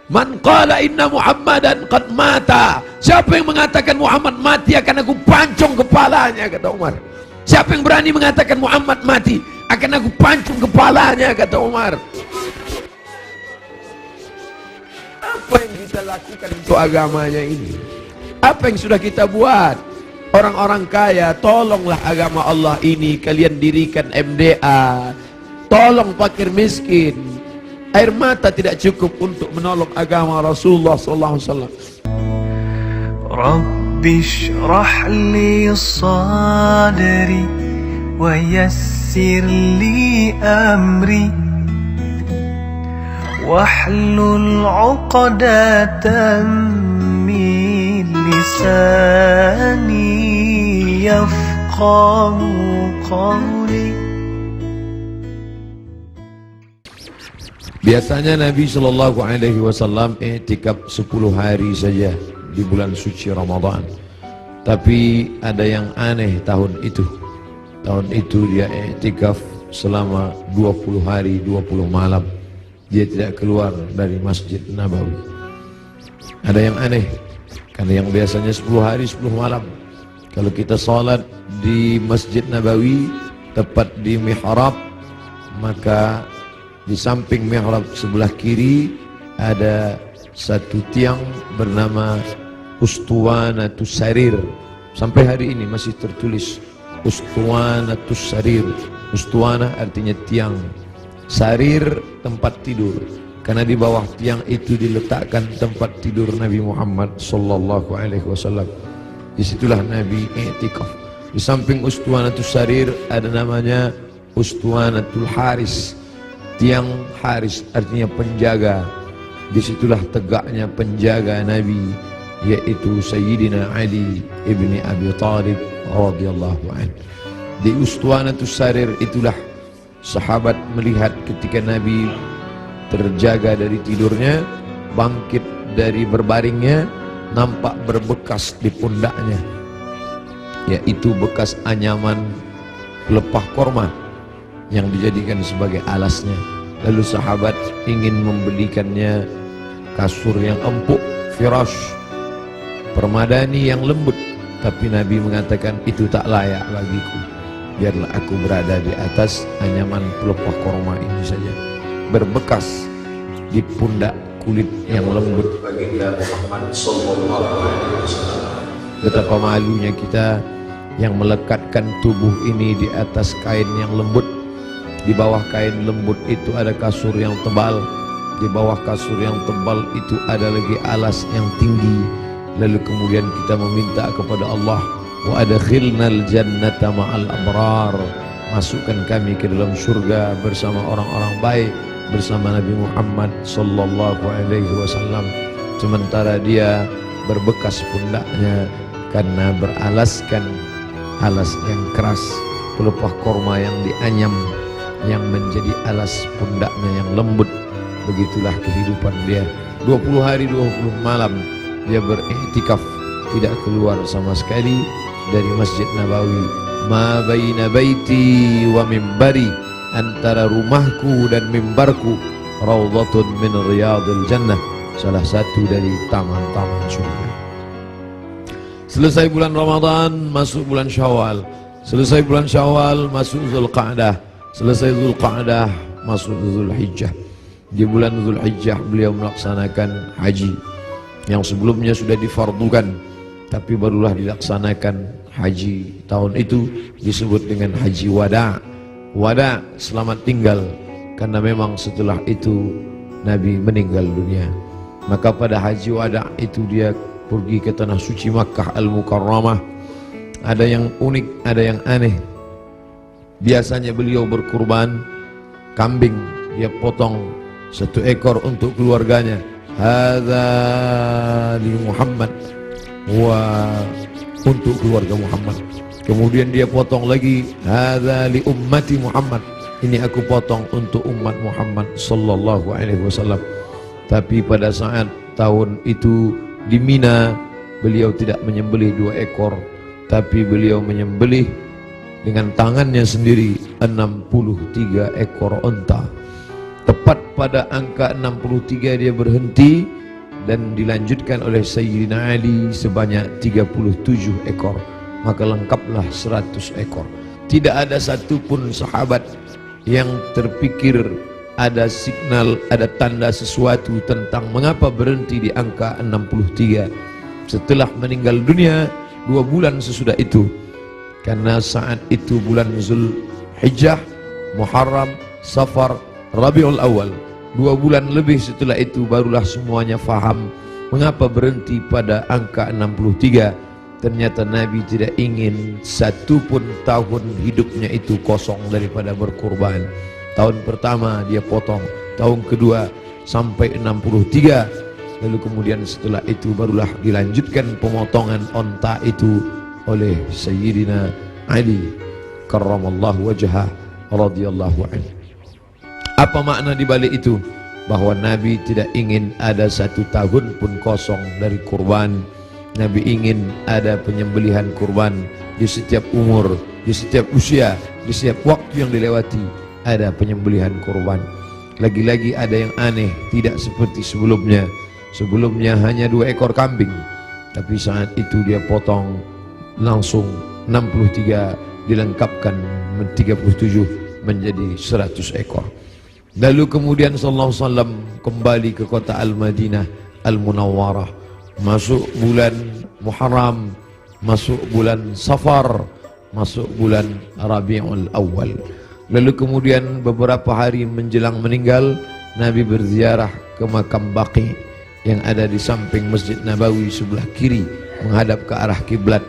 Man qala inna Muhammadan qad mata. Siapa yang mengatakan Muhammad mati, akan aku pancung kepalanya, kata Umar. Siapa yang berani mengatakan Muhammad mati, akan aku pancung kepalanya, kata Umar. Apa yang kita lakukan untuk agamanya ini? Apa yang sudah kita buat? Orang-orang kaya, tolonglah agama Allah ini. Kalian dirikan MDA, tolong fakir miskin. Air mata tidak cukup untuk menolong agama Rasulullah SAW. Rabbi shrah li sadri wa yassir li amri wahlul 'uqdatam min lisani yafqahu qawli. Biasanya Nabi Shallallahu Alaihi Wasallam i'tikaf 10 hari saja di bulan suci Ramadan. Tapi ada yang aneh tahun itu. Tahun itu dia i'tikaf selama 20 hari 20 malam. Dia tidak keluar dari Masjid Nabawi. Ada yang aneh, karena yang biasanya 10 hari 10 malam. Kalau kita sholat di Masjid Nabawi tepat di mihrab, maka di samping mihrab sebelah kiri ada satu tiang bernama Ustuwanatus Sarir. Sampai hari ini masih tertulis Ustuwanatus Sarir. Ustuwana artinya tiang, Sarir tempat tidur. Karena di bawah tiang itu diletakkan tempat tidur Nabi Muhammad sallallahu alaihi wasallam. Disitulah Nabi i'tikaf. Di samping Ustuwanatus Sarir ada namanya Ustuwanatul Haris. Tiang Haris artinya penjaga. Disitulah tegaknya penjaga Nabi, yaitu Sayyidina Ali ibni Abi Thalib radhiyallahu anhu. Di Ustuwanatus Sarir itulah sahabat melihat ketika Nabi terjaga dari tidurnya, bangkit dari berbaringnya, nampak berbekas di pundaknya, yaitu bekas anyaman pelepah korma yang dijadikan sebagai alasnya. Lalu sahabat ingin membelikannya kasur yang empuk, firash, permadani yang lembut. Tapi Nabi mengatakan, itu tak layak bagiku. Biarlah aku berada di atas anyaman pelepah korma ini saja, berbekas di pundak kulit yang lembut. Baginda Muhammad sallallahu alaihi wasallam. Betapa malunya kita yang melekatkan tubuh ini di atas kain yang lembut. Di bawah kain lembut itu ada kasur yang tebal. Di bawah kasur yang tebal itu ada lagi alas yang tinggi. Lalu kemudian kita meminta kepada Allah, wa adkhilnal jannata ma'al abrar. Masukkan kami ke dalam surga bersama orang-orang baik, bersama Nabi Muhammad sallallahu alaihi wasallam. Sementara dia berbekas pundaknya karena beralaskan alas yang keras, pelepah korma yang dianyam, yang menjadi alas pundaknya yang lembut. Begitulah kehidupan dia. 20 hari 20 malam dia beriktikaf, tidak keluar sama sekali dari Masjid Nabawi. Ma baina baiti wa mimbari, antara rumahku dan mimbarku raudhatun min riyadil jannah, salah satu dari taman-taman surga. Selesai bulan Ramadan, masuk bulan Syawal. Selesai bulan Syawal, masuk Zulqa'dah. Selesai Zulqa'dah, masuk Zulhijjah. Di bulan Zulhijjah beliau melaksanakan haji yang sebelumnya sudah difardukan, tapi barulah dilaksanakan haji tahun itu, disebut dengan haji wada'. Wada' selamat tinggal, karena memang setelah itu Nabi meninggal dunia. Maka pada haji wada' itu dia pergi ke tanah suci Makkah Al-Mukarramah. Ada yang unik, ada yang aneh. Biasanya beliau berkurban kambing, dia potong 1 ekor untuk keluarganya. Hadza li Muhammad, wa untuk keluarga Muhammad. Kemudian dia potong lagi, hadza li ummati Muhammad, ini aku potong untuk umat Muhammad sallallahu alaihi wasallam. Tapi pada saat tahun itu di Mina, beliau tidak menyembelih 2 ekor, tapi beliau menyembelih dengan tangannya sendiri 63 ekor unta. Tepat pada angka 63 dia berhenti, dan dilanjutkan oleh Sayyidina Ali sebanyak 37 ekor, maka lengkaplah 100 ekor. Tidak ada satupun sahabat yang terpikir ada signal, ada tanda sesuatu tentang mengapa berhenti di angka 63 setelah meninggal dunia 2 bulan sesudah itu, karena saat itu bulan Zulhijjah, Muharram, Safar, Rabiul Awal, 2 bulan lebih setelah itu barulah semuanya faham mengapa berhenti pada angka 63. Ternyata Nabi tidak ingin satupun tahun hidupnya itu kosong daripada berkurban. Tahun pertama dia potong, tahun kedua sampai 63, lalu kemudian setelah itu barulah dilanjutkan pemotongan onta itu oleh Sayyidina Ali karramallahu wajhah radhiyallahu anhu. Apa makna di balik itu? Bahwa Nabi tidak ingin ada 1 tahun pun kosong dari kurban. Nabi ingin ada penyembelihan kurban di setiap umur, di setiap usia, di setiap waktu yang dilewati ada penyembelihan kurban. Lagi-lagi ada yang aneh, tidak seperti sebelumnya. Sebelumnya hanya 2 ekor kambing, tapi saat itu dia potong langsung 63, dilengkapkan 37 menjadi 100 ekor. Lalu kemudian sallallahu alaihi wasallam kembali ke kota Al-Madinah Al-Munawwarah, masuk bulan Muharram, masuk bulan Safar, masuk bulan Rabiul Awal. Lalu kemudian beberapa hari menjelang meninggal, Nabi berziarah ke makam Baqi yang ada di samping Masjid Nabawi sebelah kiri menghadap ke arah kiblat.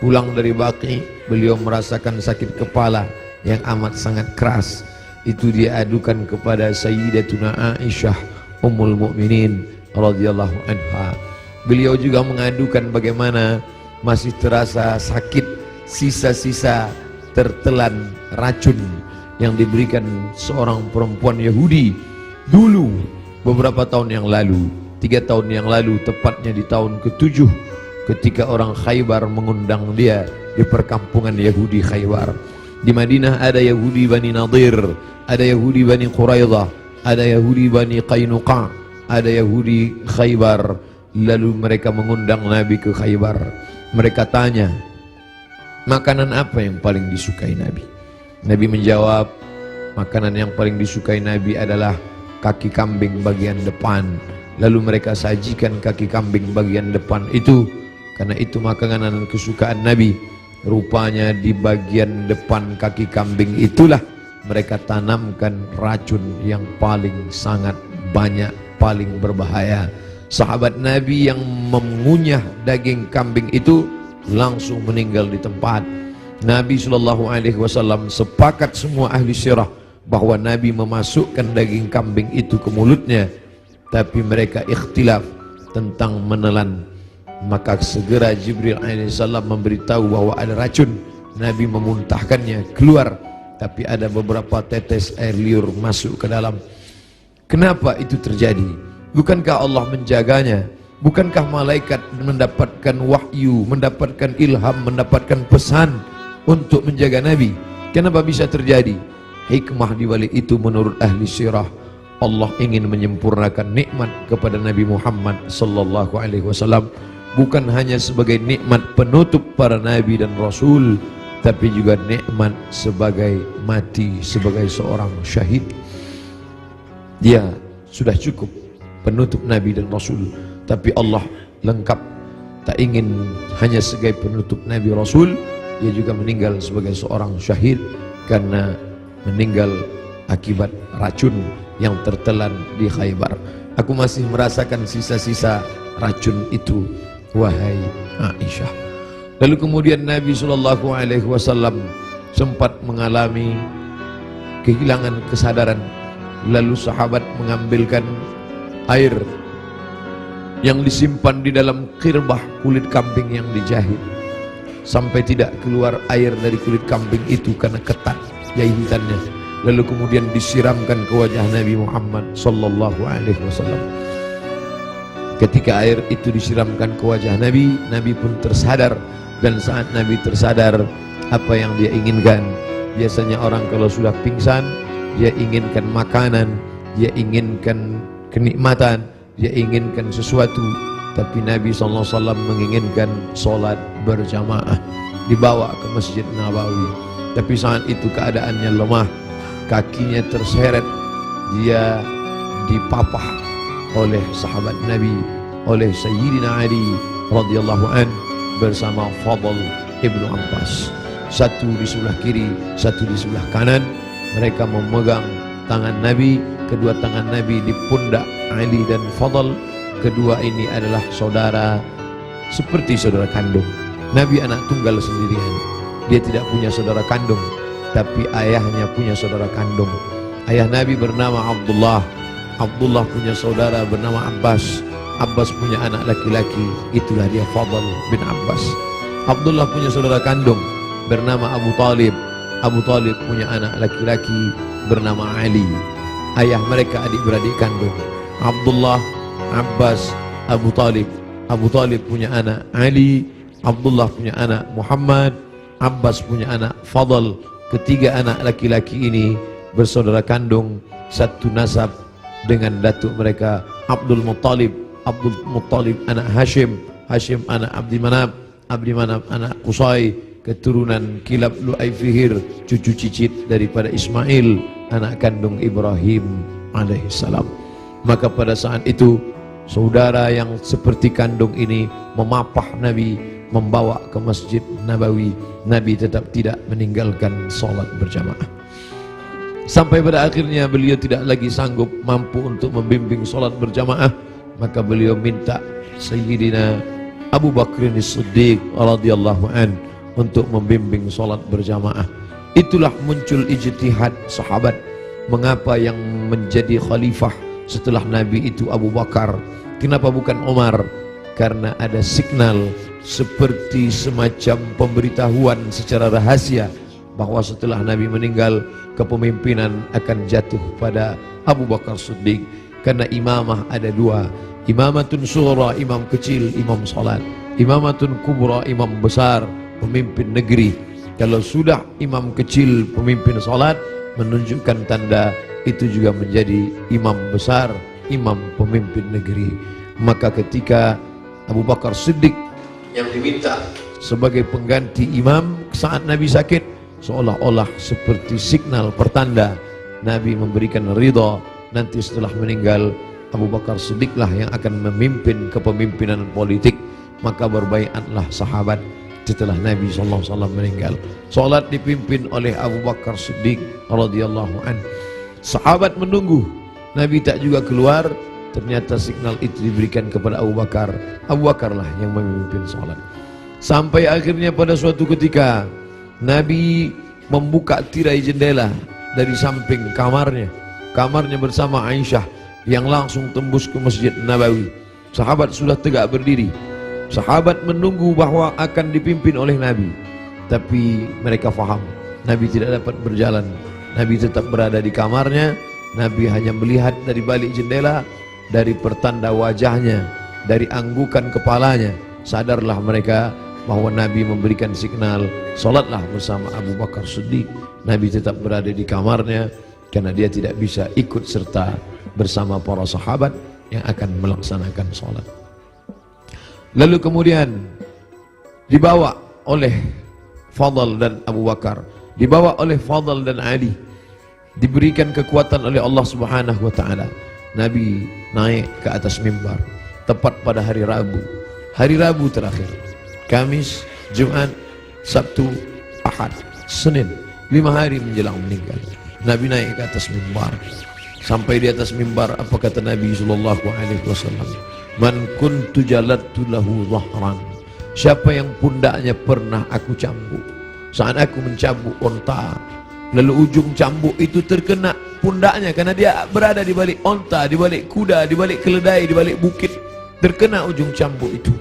Pulang dari Baqi, beliau merasakan sakit kepala yang amat sangat keras. Itu dia adukan kepada Sayyidatuna Aisyah Ummul Mukminin radhiyallahu anha. Beliau juga mengadukan bagaimana masih terasa sakit, sisa-sisa tertelan racun yang diberikan seorang perempuan Yahudi dulu beberapa tahun yang lalu, 3 tahun yang lalu, tepatnya di tahun ke-7 ketika orang Khaybar mengundang dia di perkampungan Yahudi Khaybar. Di Madinah ada Yahudi Bani Nadir, ada Yahudi Bani Quraidah, ada Yahudi Bani Qainuqa, ada Yahudi Khaybar. Lalu mereka mengundang Nabi ke Khaybar. Mereka tanya, makanan apa yang paling disukai Nabi? Nabi menjawab, makanan yang paling disukai Nabi adalah kaki kambing bagian depan. Lalu mereka sajikan kaki kambing bagian depan itu, karena itu makanan kesukaan Nabi. Rupanya di bagian depan kaki kambing itulah mereka tanamkan racun yang paling sangat banyak, paling berbahaya. Sahabat Nabi yang mengunyah daging kambing itu langsung meninggal di tempat. Nabi SAW sepakat semua ahli sirah bahwa Nabi memasukkan daging kambing itu ke mulutnya, tapi mereka ikhtilaf tentang menelan. Maka segera Jibril alaihissalam memberitahu bahwa ada racun. Nabi memuntahkannya keluar, tapi ada beberapa tetes air liur masuk ke dalam. Kenapa itu terjadi? Bukankah Allah menjaganya? Bukankah malaikat mendapatkan wahyu, mendapatkan ilham, mendapatkan pesan untuk menjaga Nabi? Kenapa bisa terjadi? Hikmah di balik itu menurut ahli sirah, Allah ingin menyempurnakan nikmat kepada Nabi Muhammad sallallahu alaihi wasallam, bukan hanya sebagai nikmat penutup para nabi dan rasul, tapi juga nikmat sebagai mati sebagai seorang syahid. Dia sudah cukup penutup nabi dan rasul, tapi Allah lengkap, tak ingin hanya sebagai penutup nabi rasul, dia juga meninggal sebagai seorang syahid karena meninggal akibat racun yang tertelan di Khaybar. Aku masih merasakan sisa-sisa racun itu, wahai Aisyah. Lalu kemudian Nabi SAW sempat mengalami kehilangan kesadaran. Lalu sahabat mengambilkan air yang disimpan di dalam khirbah kulit kambing yang dijahit, sampai tidak keluar air dari kulit kambing itu karena ketat jahitannya. Lalu kemudian disiramkan ke wajah Nabi Muhammad sallallahu alaihi wasallam. Ketika air itu disiramkan ke wajah Nabi, Nabi pun tersadar. Dan saat Nabi tersadar, apa yang dia inginkan? Biasanya orang kalau sudah pingsan, dia inginkan makanan, dia inginkan kenikmatan, dia inginkan sesuatu, tapi Nabi SAW menginginkan solat berjamaah, dibawa ke Masjid Nabawi. Tapi saat itu keadaannya lemah, kakinya terseret, dia dipapah oleh sahabat Nabi, oleh Sayyidina Ali radhiyallahu an bersama Fadl ibnu Abbas. Satu di sebelah kiri, satu di sebelah kanan. Mereka memegang tangan Nabi, kedua tangan Nabi di pundak Ali dan Fadl. Kedua ini adalah saudara, seperti saudara kandung. Nabi anak tunggal sendirian, dia tidak punya saudara kandung, tapi ayahnya punya saudara kandung. Ayah Nabi bernama Abdullah, Abdullah punya saudara bernama Abbas, Abbas punya anak laki-laki, itulah dia Fadl bin Abbas. Abdullah punya saudara kandung bernama Abu Talib, Abu Talib punya anak laki-laki bernama Ali. Ayah mereka adik-beradik kandung, Abdullah, Abbas, Abu Talib. Abu Talib punya anak Ali, Abdullah punya anak Muhammad, Abbas punya anak Fadl. Ketiga anak laki-laki ini bersaudara kandung, satu nasab dengan datuk mereka Abdul Muttalib. Abdul Muttalib anak Hashim, Hashim anak Abdi Manaf, Abdi Manaf anak Qusay, keturunan Kilab Lu'ay Fihir, cucu cicit daripada Ismail, anak kandung Ibrahim alaihissalam. Maka pada saat itu saudara yang seperti kandung ini memapah Nabi, membawa ke Masjid Nabawi. Nabi tetap tidak meninggalkan solat berjamaah. Sampai pada akhirnya beliau tidak lagi sanggup mampu untuk membimbing solat berjamaah, maka beliau minta Sayyidina Abu Bakr As-Siddiq radhiyallahu an untuk membimbing solat berjamaah. Itulah muncul ijtihad sahabat, mengapa yang menjadi khalifah setelah Nabi itu Abu Bakar, kenapa bukan Umar? Karena ada signal seperti semacam pemberitahuan secara rahasia bahwa setelah Nabi meninggal, kepemimpinan akan jatuh pada Abu Bakar Siddiq. Karena imamah ada dua, imamatun sughra, imam kecil, imam salat, imamatun kubra, imam besar, pemimpin negeri. Kalau sudah imam kecil pemimpin salat, menunjukkan tanda itu juga menjadi imam besar, imam pemimpin negeri. Maka ketika Abu Bakar Siddiq yang diminta sebagai pengganti imam saat Nabi sakit, seolah-olah seperti signal pertanda Nabi memberikan ridha, nanti setelah meninggal Abu Bakar Siddiqlah yang akan memimpin kepemimpinan politik. Maka berbaiatlah sahabat setelah Nabi SAW meninggal. Salat dipimpin oleh Abu Bakar Siddiq radhiyallahu an. Sahabat menunggu, Nabi tak juga keluar. Ternyata signal itu diberikan kepada Abu Bakar. Abu Bakarlah yang memimpin salat. Sampai akhirnya pada suatu ketika Nabi membuka tirai jendela dari samping kamarnya, kamarnya bersama Aisyah yang langsung tembus ke Masjid Nabawi. Sahabat sudah tegak berdiri. Sahabat menunggu bahwa akan dipimpin oleh Nabi, tapi mereka faham Nabi tidak dapat berjalan. Nabi tetap berada di kamarnya. Nabi hanya melihat dari balik jendela, dari pertanda wajahnya, dari anggukan kepalanya. Sadarlah mereka bahwa Nabi memberikan signal, solatlah bersama Abu Bakar Siddiq. Nabi tetap berada di kamarnya karena dia tidak bisa ikut serta bersama para sahabat yang akan melaksanakan solat. Lalu kemudian dibawa oleh Fadl dan Abu Bakar, dibawa oleh Fadl dan Ali, diberikan kekuatan oleh Allah Subhanahu wa taala. Nabi naik ke atas mimbar tepat pada hari Rabu. Hari Rabu terakhir, Kamis, Jumat, Sabtu, Ahad, Senin, 5 hari menjelang meninggal. Nabi naik ke atas mimbar. Sampai di atas mimbar, apa kata Nabi sallallahu alaihi wasallam? Man kuntu jalattu lahu dhahran. Siapa yang pundaknya pernah aku cambuk, saat aku mencambuk onta, lalu ujung cambuk itu terkena pundaknya karena dia berada di balik onta, di balik kuda, di balik keledai, di balik bukit, terkena ujung cambuk itu.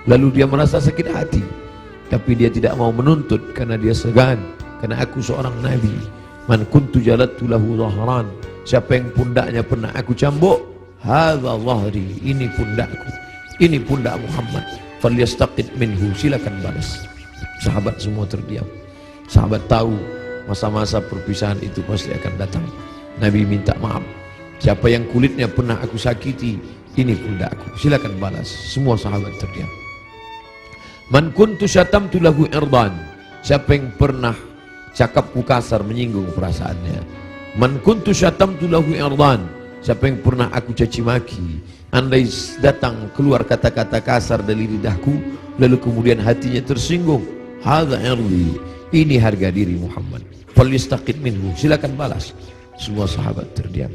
Lalu dia merasa sakit hati, tapi dia tidak mau menuntut karena dia segan, karena aku seorang nabi. Man kuntu jalattu lahu dhahran. Siapa yang pundaknya pernah aku cambuk, hadza dhahri, ini pundakku, ini pundak Muhammad, falyastaqid minhu, silakan balas. Sahabat semua terdiam. Sahabat tahu masa-masa perpisahan itu pasti akan datang. Nabi minta maaf. Siapa yang kulitnya pernah aku sakiti, ini pundakku, silakan balas. Semua sahabat terdiam. Man kuntu syatamtu lahu irdan, siapa yang pernah cakapku kasar menyinggung perasaannya. Man kuntu syatamtu lahu irdan, siapa yang pernah aku caci maki, andai datang keluar kata-kata kasar dari lidahku lalu kemudian hatinya tersinggung, hadza irdi, ini harga diri Muhammad, falyastaqid minhu, silakan balas. Semua sahabat terdiam.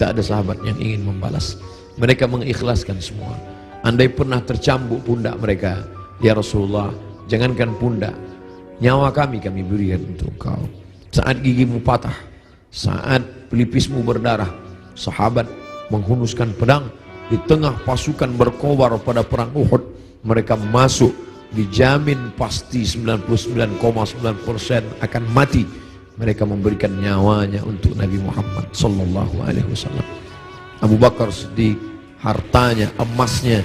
Tak ada sahabat yang ingin membalas. Mereka mengikhlaskan semua. Andai pernah tercambuk pundak mereka, ya Rasulullah, jangankan pundak, nyawa kami berikan untuk kau. Saat gigimu patah, saat pelipismu berdarah, sahabat menghunuskan pedang di tengah pasukan berkobar pada perang Uhud. Mereka masuk, dijamin pasti 99,9% akan mati. Mereka memberikan nyawanya untuk Nabi Muhammad sallallahu alaihi wasallam. Abu Bakar Siddiq, hartanya, emasnya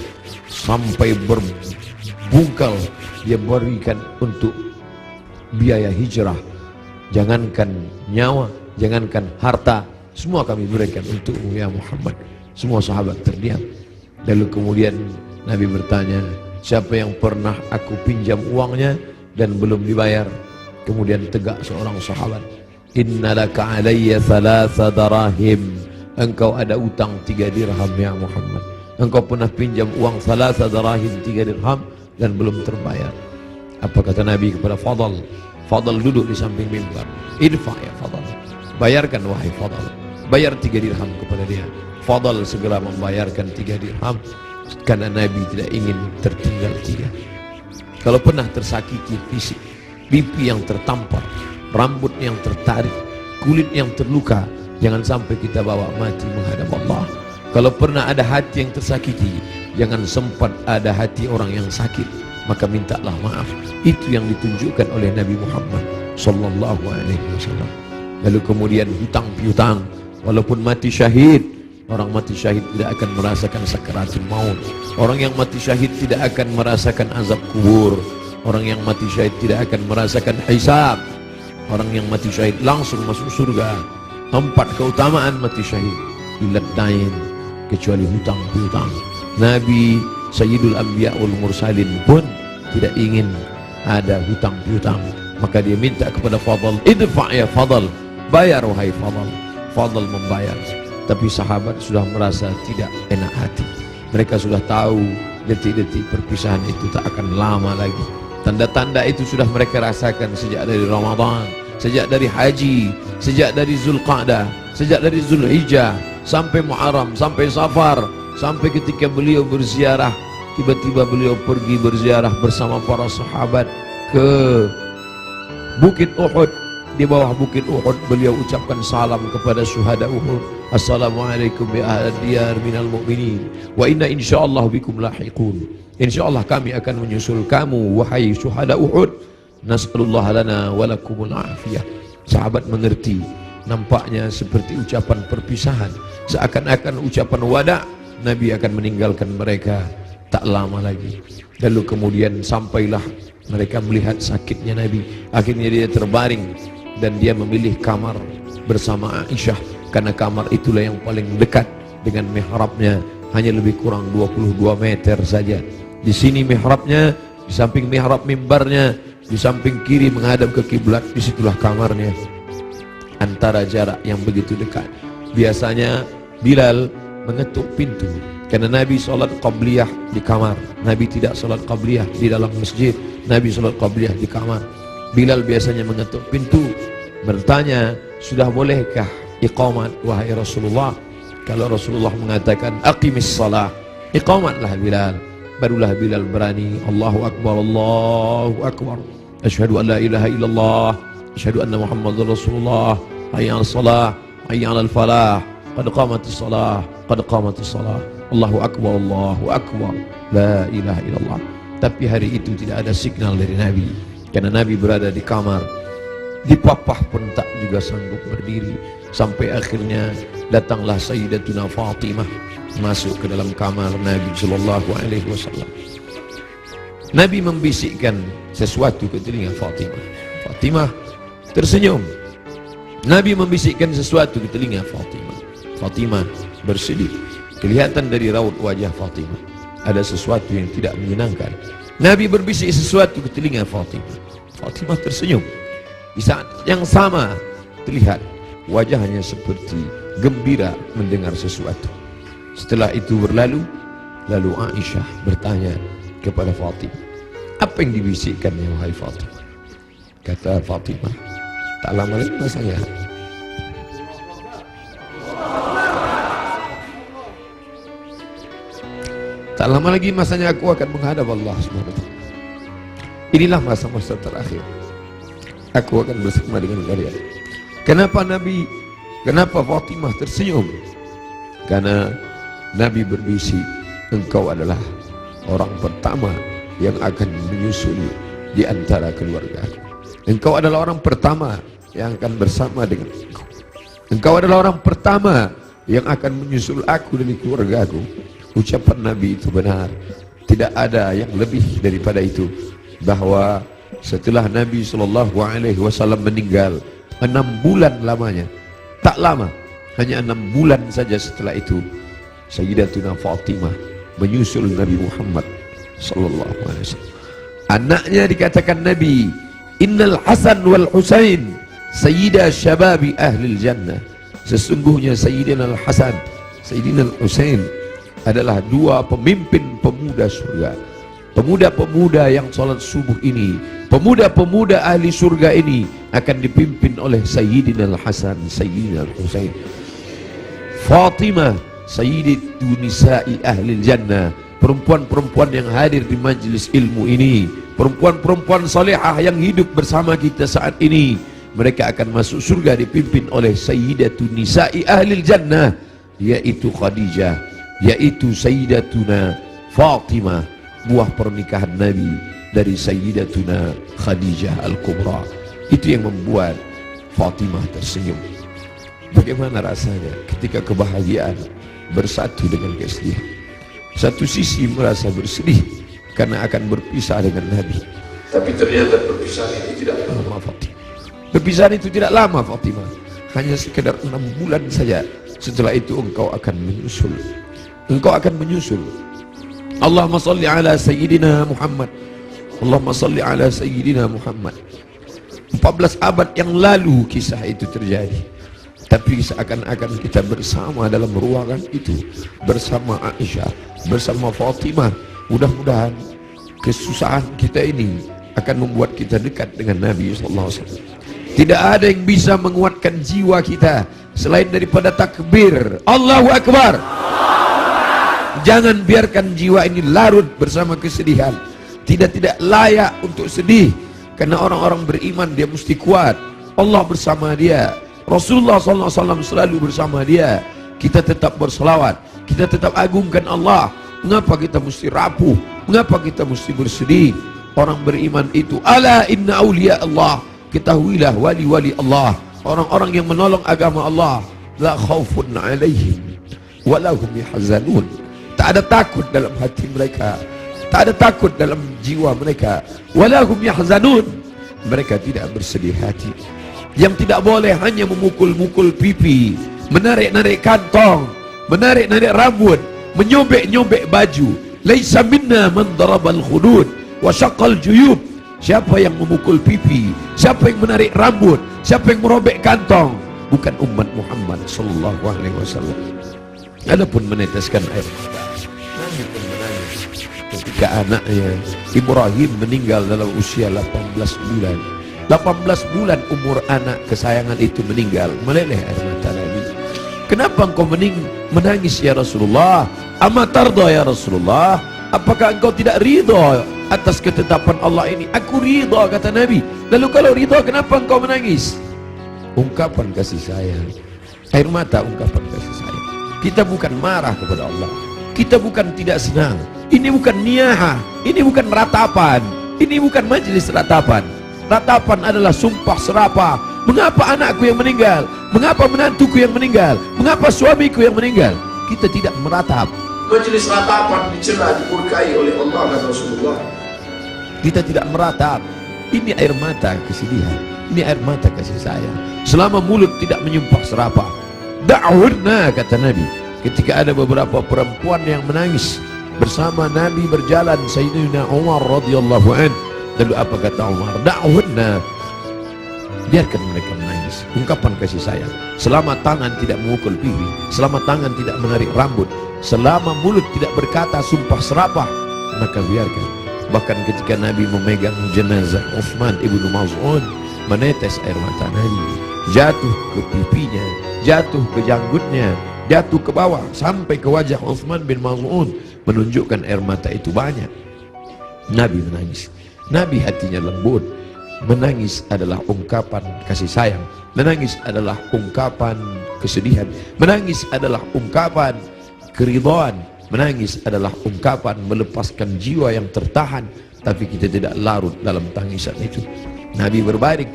sampai berbungkal dia berikan untuk biaya hijrah. Jangankan nyawa, jangankan harta, semua kami berikan untukmu ya Muhammad. Semua sahabat terdiam. Lalu kemudian Nabi bertanya, siapa yang pernah aku pinjam uangnya dan belum dibayar? Kemudian tegak seorang sahabat, innalaka alayya thalatha darahim, engkau ada utang 3 dirham ya Muhammad. Engkau pernah pinjam uang thalatha darahim, 3 dirham dan belum terbayar. Apa kata Nabi kepada Fadl? Fadl duduk di samping mimbar. Idfa ya Fadl, bayarkan wahai Fadl. Bayar 3 dirham kepada dia. Fadl segera membayarkan 3 dirham karena Nabi tidak ingin tertinggal 3. Kalau pernah tersakiti fisik, pipi yang tertampar, rambut yang tertarik, kulit yang terluka, jangan sampai kita bawa mati menghadap Allah. Kalau pernah ada hati yang tersakiti, jangan sempat ada hati orang yang sakit, maka mintalah maaf. Itu yang ditunjukkan oleh Nabi Muhammad sallallahu alaihi wasallam. Lalu kemudian hutang piutang, walaupun mati syahid, orang mati syahid tidak akan merasakan sakaratul maut. Orang yang mati syahid tidak akan merasakan azab kubur. Orang yang mati syahid tidak akan merasakan hisab. Orang yang mati syahid langsung masuk surga. 4 keutamaan mati syahid, ilat dain, kecuali hutang piutang. Nabi Sayyidul Anbiya wal Mursalin pun tidak ingin ada hutang piutang, maka dia minta kepada Fadl, idfa ya Fadl, bayar wahai Fadl. Fadl membayar. Tapi sahabat sudah merasa tidak enak hati. Mereka sudah tahu detik-detik perpisahan itu tak akan lama lagi. Tanda-tanda itu sudah mereka rasakan sejak dari Ramadan, sejak dari haji, sejak dari Zulqa'dah, sejak dari Zulhijjah, sampai Muharram, sampai Safar, sampai ketika beliau berziarah. Tiba-tiba beliau pergi berziarah bersama para sahabat ke Bukit Uhud. Di bawah Bukit Uhud beliau ucapkan salam kepada syuhada Uhud. Assalamualaikum ya ahlal diyar minal mu'minin wa inna insyaallah bikum lahiqun. Insyaallah kami akan menyusul kamu wahai syuhada Uhud. Nas'alullah lana wa lakumul afiyah. Sahabat mengerti, nampaknya seperti ucapan perpisahan, seakan-akan ucapan wada. Nabi akan meninggalkan mereka tak lama lagi. Lalu kemudian sampailah mereka melihat sakitnya Nabi. Akhirnya dia terbaring dan dia memilih kamar bersama Aisyah, karena kamar itulah yang paling dekat dengan mihrabnya, hanya lebih kurang 22 meter saja. Di sini mihrabnya, di samping mihrab mimbarnya, di samping kiri menghadap ke kiblat, disitulah kamarnya. Antara jarak yang begitu dekat. Biasanya Bilal mengetuk pintu, karena Nabi sholat qabliyah di kamar. Nabi tidak sholat qabliyah di dalam masjid. Nabi sholat qabliyah di kamar. Bilal biasanya mengetuk pintu, bertanya, sudah bolehkah iqamat wahai Rasulullah? Kalau Rasulullah mengatakan aqimis salah, iqamatlah Bilal. Barulah Bilal berani, Allahu Akbar, Allahu Akbar, asyhadu an la ilaha illallah, asyhadu anna Muhammadar Rasulullah, hayya 'alas salah, hayya 'alal falah, qad qamatis salah, qad qamatis salah, Allahu Akbar, Allahu Akbar, la ilaha illallah. Tapi hari itu tidak ada signal dari Nabi, karena Nabi berada di kamar. Dipapah pun tak juga sanggup berdiri. Sampai akhirnya datanglah Sayyidatuna Fatimah masuk ke dalam kamar Nabi sallallahu alaihi wasallam. Nabi membisikkan sesuatu ke telinga Fatimah. Fatimah tersenyum. Nabi membisikkan sesuatu ke telinga Fatimah. Fatimah bersedih. Kelihatan dari raut wajah Fatimah ada sesuatu yang tidak menyenangkan. Nabi berbisik sesuatu ke telinga Fatimah. Fatimah tersenyum. Di saat yang sama terlihat wajahnya seperti gembira mendengar sesuatu. Setelah itu berlalu, lalu Aisyah bertanya kepada Fatimah, apa yang dibisikkannya wahai Fatimah? Kata Fatimah, tak lama lagi masanya. Tak lama lagi masanya aku akan menghadap Allah SWT. Inilah masa-masa terakhir. Aku akan bersama dengan kalian. Kenapa Fatimah tersenyum? Karena Nabi berbisik, engkau adalah orang pertama yang akan menyusuli di antara keluarga. Engkau adalah orang pertama yang akan bersama dengan engkau. Engkau adalah orang pertama yang akan menyusul aku dari keluargaku. Ucapan Nabi itu benar. Tidak ada yang lebih daripada itu. Bahwa setelah Nabi SAW meninggal 6 bulan lamanya, tak lama, hanya 6 bulan saja setelah itu, Sayyidatuna Fatimah menyusul Nabi Muhammad SAW. Anaknya dikatakan Nabi, Innal Hasan wal Husain Sayyida Syababi Ahlil Jannah. Sesungguhnya Sayyidina Al-Hasan, Sayyidina Al-Husain adalah 2 pemimpin pemuda surga. Pemuda-pemuda yang salat subuh ini, pemuda-pemuda ahli surga ini akan dipimpin oleh Sayyidina Al-Hasan, Sayyidina Al-Husain. Fatimah Sayyidatu Nisa'i Ahlil Jannah, perempuan-perempuan yang hadir di majlis ilmu ini, perempuan-perempuan salihah yang hidup bersama kita saat ini. Mereka akan masuk surga dipimpin oleh Sayyidatu Nisa'i Ahlil Jannah, yaitu Khadijah, yaitu Sayyidatuna Fatimah, buah pernikahan Nabi dari Sayyidatuna Khadijah Al-Kubra. Itu yang membuat Fatimah tersenyum. Bagaimana rasanya ketika kebahagiaan bersatu dengan kesedihan? Satu sisi merasa bersedih karena akan berpisah dengan Nabi, tapi ternyata perpisahan itu tidak lama Fatimah. Perpisahan itu tidak lama Fatimah, hanya sekedar 6 bulan saja. Setelah itu engkau akan menyusul. Engkau akan menyusul. Allahumma salli ala Sayyidina Muhammad. Allahumma salli ala Sayyidina Muhammad. 14 abad yang lalu kisah itu terjadi, tapi seakan-akan kita bersama dalam ruangan itu, bersama Aisyah, bersama Fatimah. Mudah-mudahan kesusahan kita ini akan membuat kita dekat dengan Nabi SAW. Tidak ada yang bisa menguatkan jiwa kita selain daripada takbir Allahu Akbar. Jangan biarkan jiwa ini larut bersama kesedihan. Tidak layak untuk sedih, karena orang-orang beriman dia mesti kuat. Allah bersama dia, Rasulullah SAW selalu bersama dia. Kita tetap berselawat, kita tetap agungkan Allah. Mengapa kita mesti rapuh? Mengapa kita mesti bersedih? Orang beriman itu, ala inna awliya Allah, ketahuilah wali-wali Allah, orang-orang yang menolong agama Allah, la khaufun alaihim walahum yahzanun. Tak ada takut dalam hati mereka, tak ada takut dalam jiwa mereka. Walahum yahzanun, mereka tidak bersedih hati. Yang tidak boleh hanya memukul-mukul pipi, menarik-narik kantong, menarik-narik rambut, menyobek-nyobek baju. Laisa minna man darabal khudud wa syaqqal juyub. Siapa yang memukul pipi, siapa yang menarik rambut, siapa yang merobek kantong, bukan umat Muhammad sallallahu alaihi wasallam. Adapun meneteskan air mata, Nabi pun menangis ketika anaknya Ibrahim meninggal dalam usia 18 bulan. 18 bulan umur anak kesayangan itu meninggal, meleleh air mata Nabi. Kenapa engkau menangis ya Rasulullah? Ama tarda ya Rasulullah? Apakah engkau tidak ridha atas ketetapan Allah ini? Aku ridha, kata Nabi. Lalu kalau ridha, kenapa engkau menangis? Ungkapan kasih sayang. Air mata ungkapan kasih sayang. Kita bukan marah kepada Allah, kita bukan tidak senang. Ini bukan niyaha, ini bukan ratapan, ini bukan majelis ratapan. Ratapan adalah sumpah serapah. Mengapa anakku yang meninggal? Mengapa menantuku yang meninggal? Mengapa suamiku yang meninggal? Kita tidak meratap. Majelis ratapan dicela, dimurkai oleh Allah dan Rasulullah. Kita tidak meratap. Ini air mata kesedihan, ini air mata kasih sayang. Selama mulut tidak menyumpah serapah, da'hunna, kata Nabi, ketika ada beberapa perempuan yang menangis bersama Nabi berjalan, Sayyidina Umar radhiyallahu an. Lalu apa kata Umar? Da'hunna, biarkan mereka menangis. Ungkapan kasih sayang. Selama tangan tidak memukul pipi, selama tangan tidak menarik rambut, selama mulut tidak berkata sumpah serapah, maka biarkan. Bahkan ketika Nabi memegang jenazah Utsman ibnu Maz'un, menetes air mata Nabi, jatuh ke pipinya, jatuh ke janggutnya, jatuh ke bawah sampai ke wajah Utsman bin Maz'un, menunjukkan air mata itu banyak. Nabi menangis. Nabi hatinya lembut. Menangis adalah ungkapan kasih sayang. Menangis adalah ungkapan kesedihan. Menangis adalah ungkapan keridhaan. Menangis adalah ungkapan melepaskan jiwa yang tertahan, tapi kita tidak larut dalam tangisan itu. Nabi berbaring,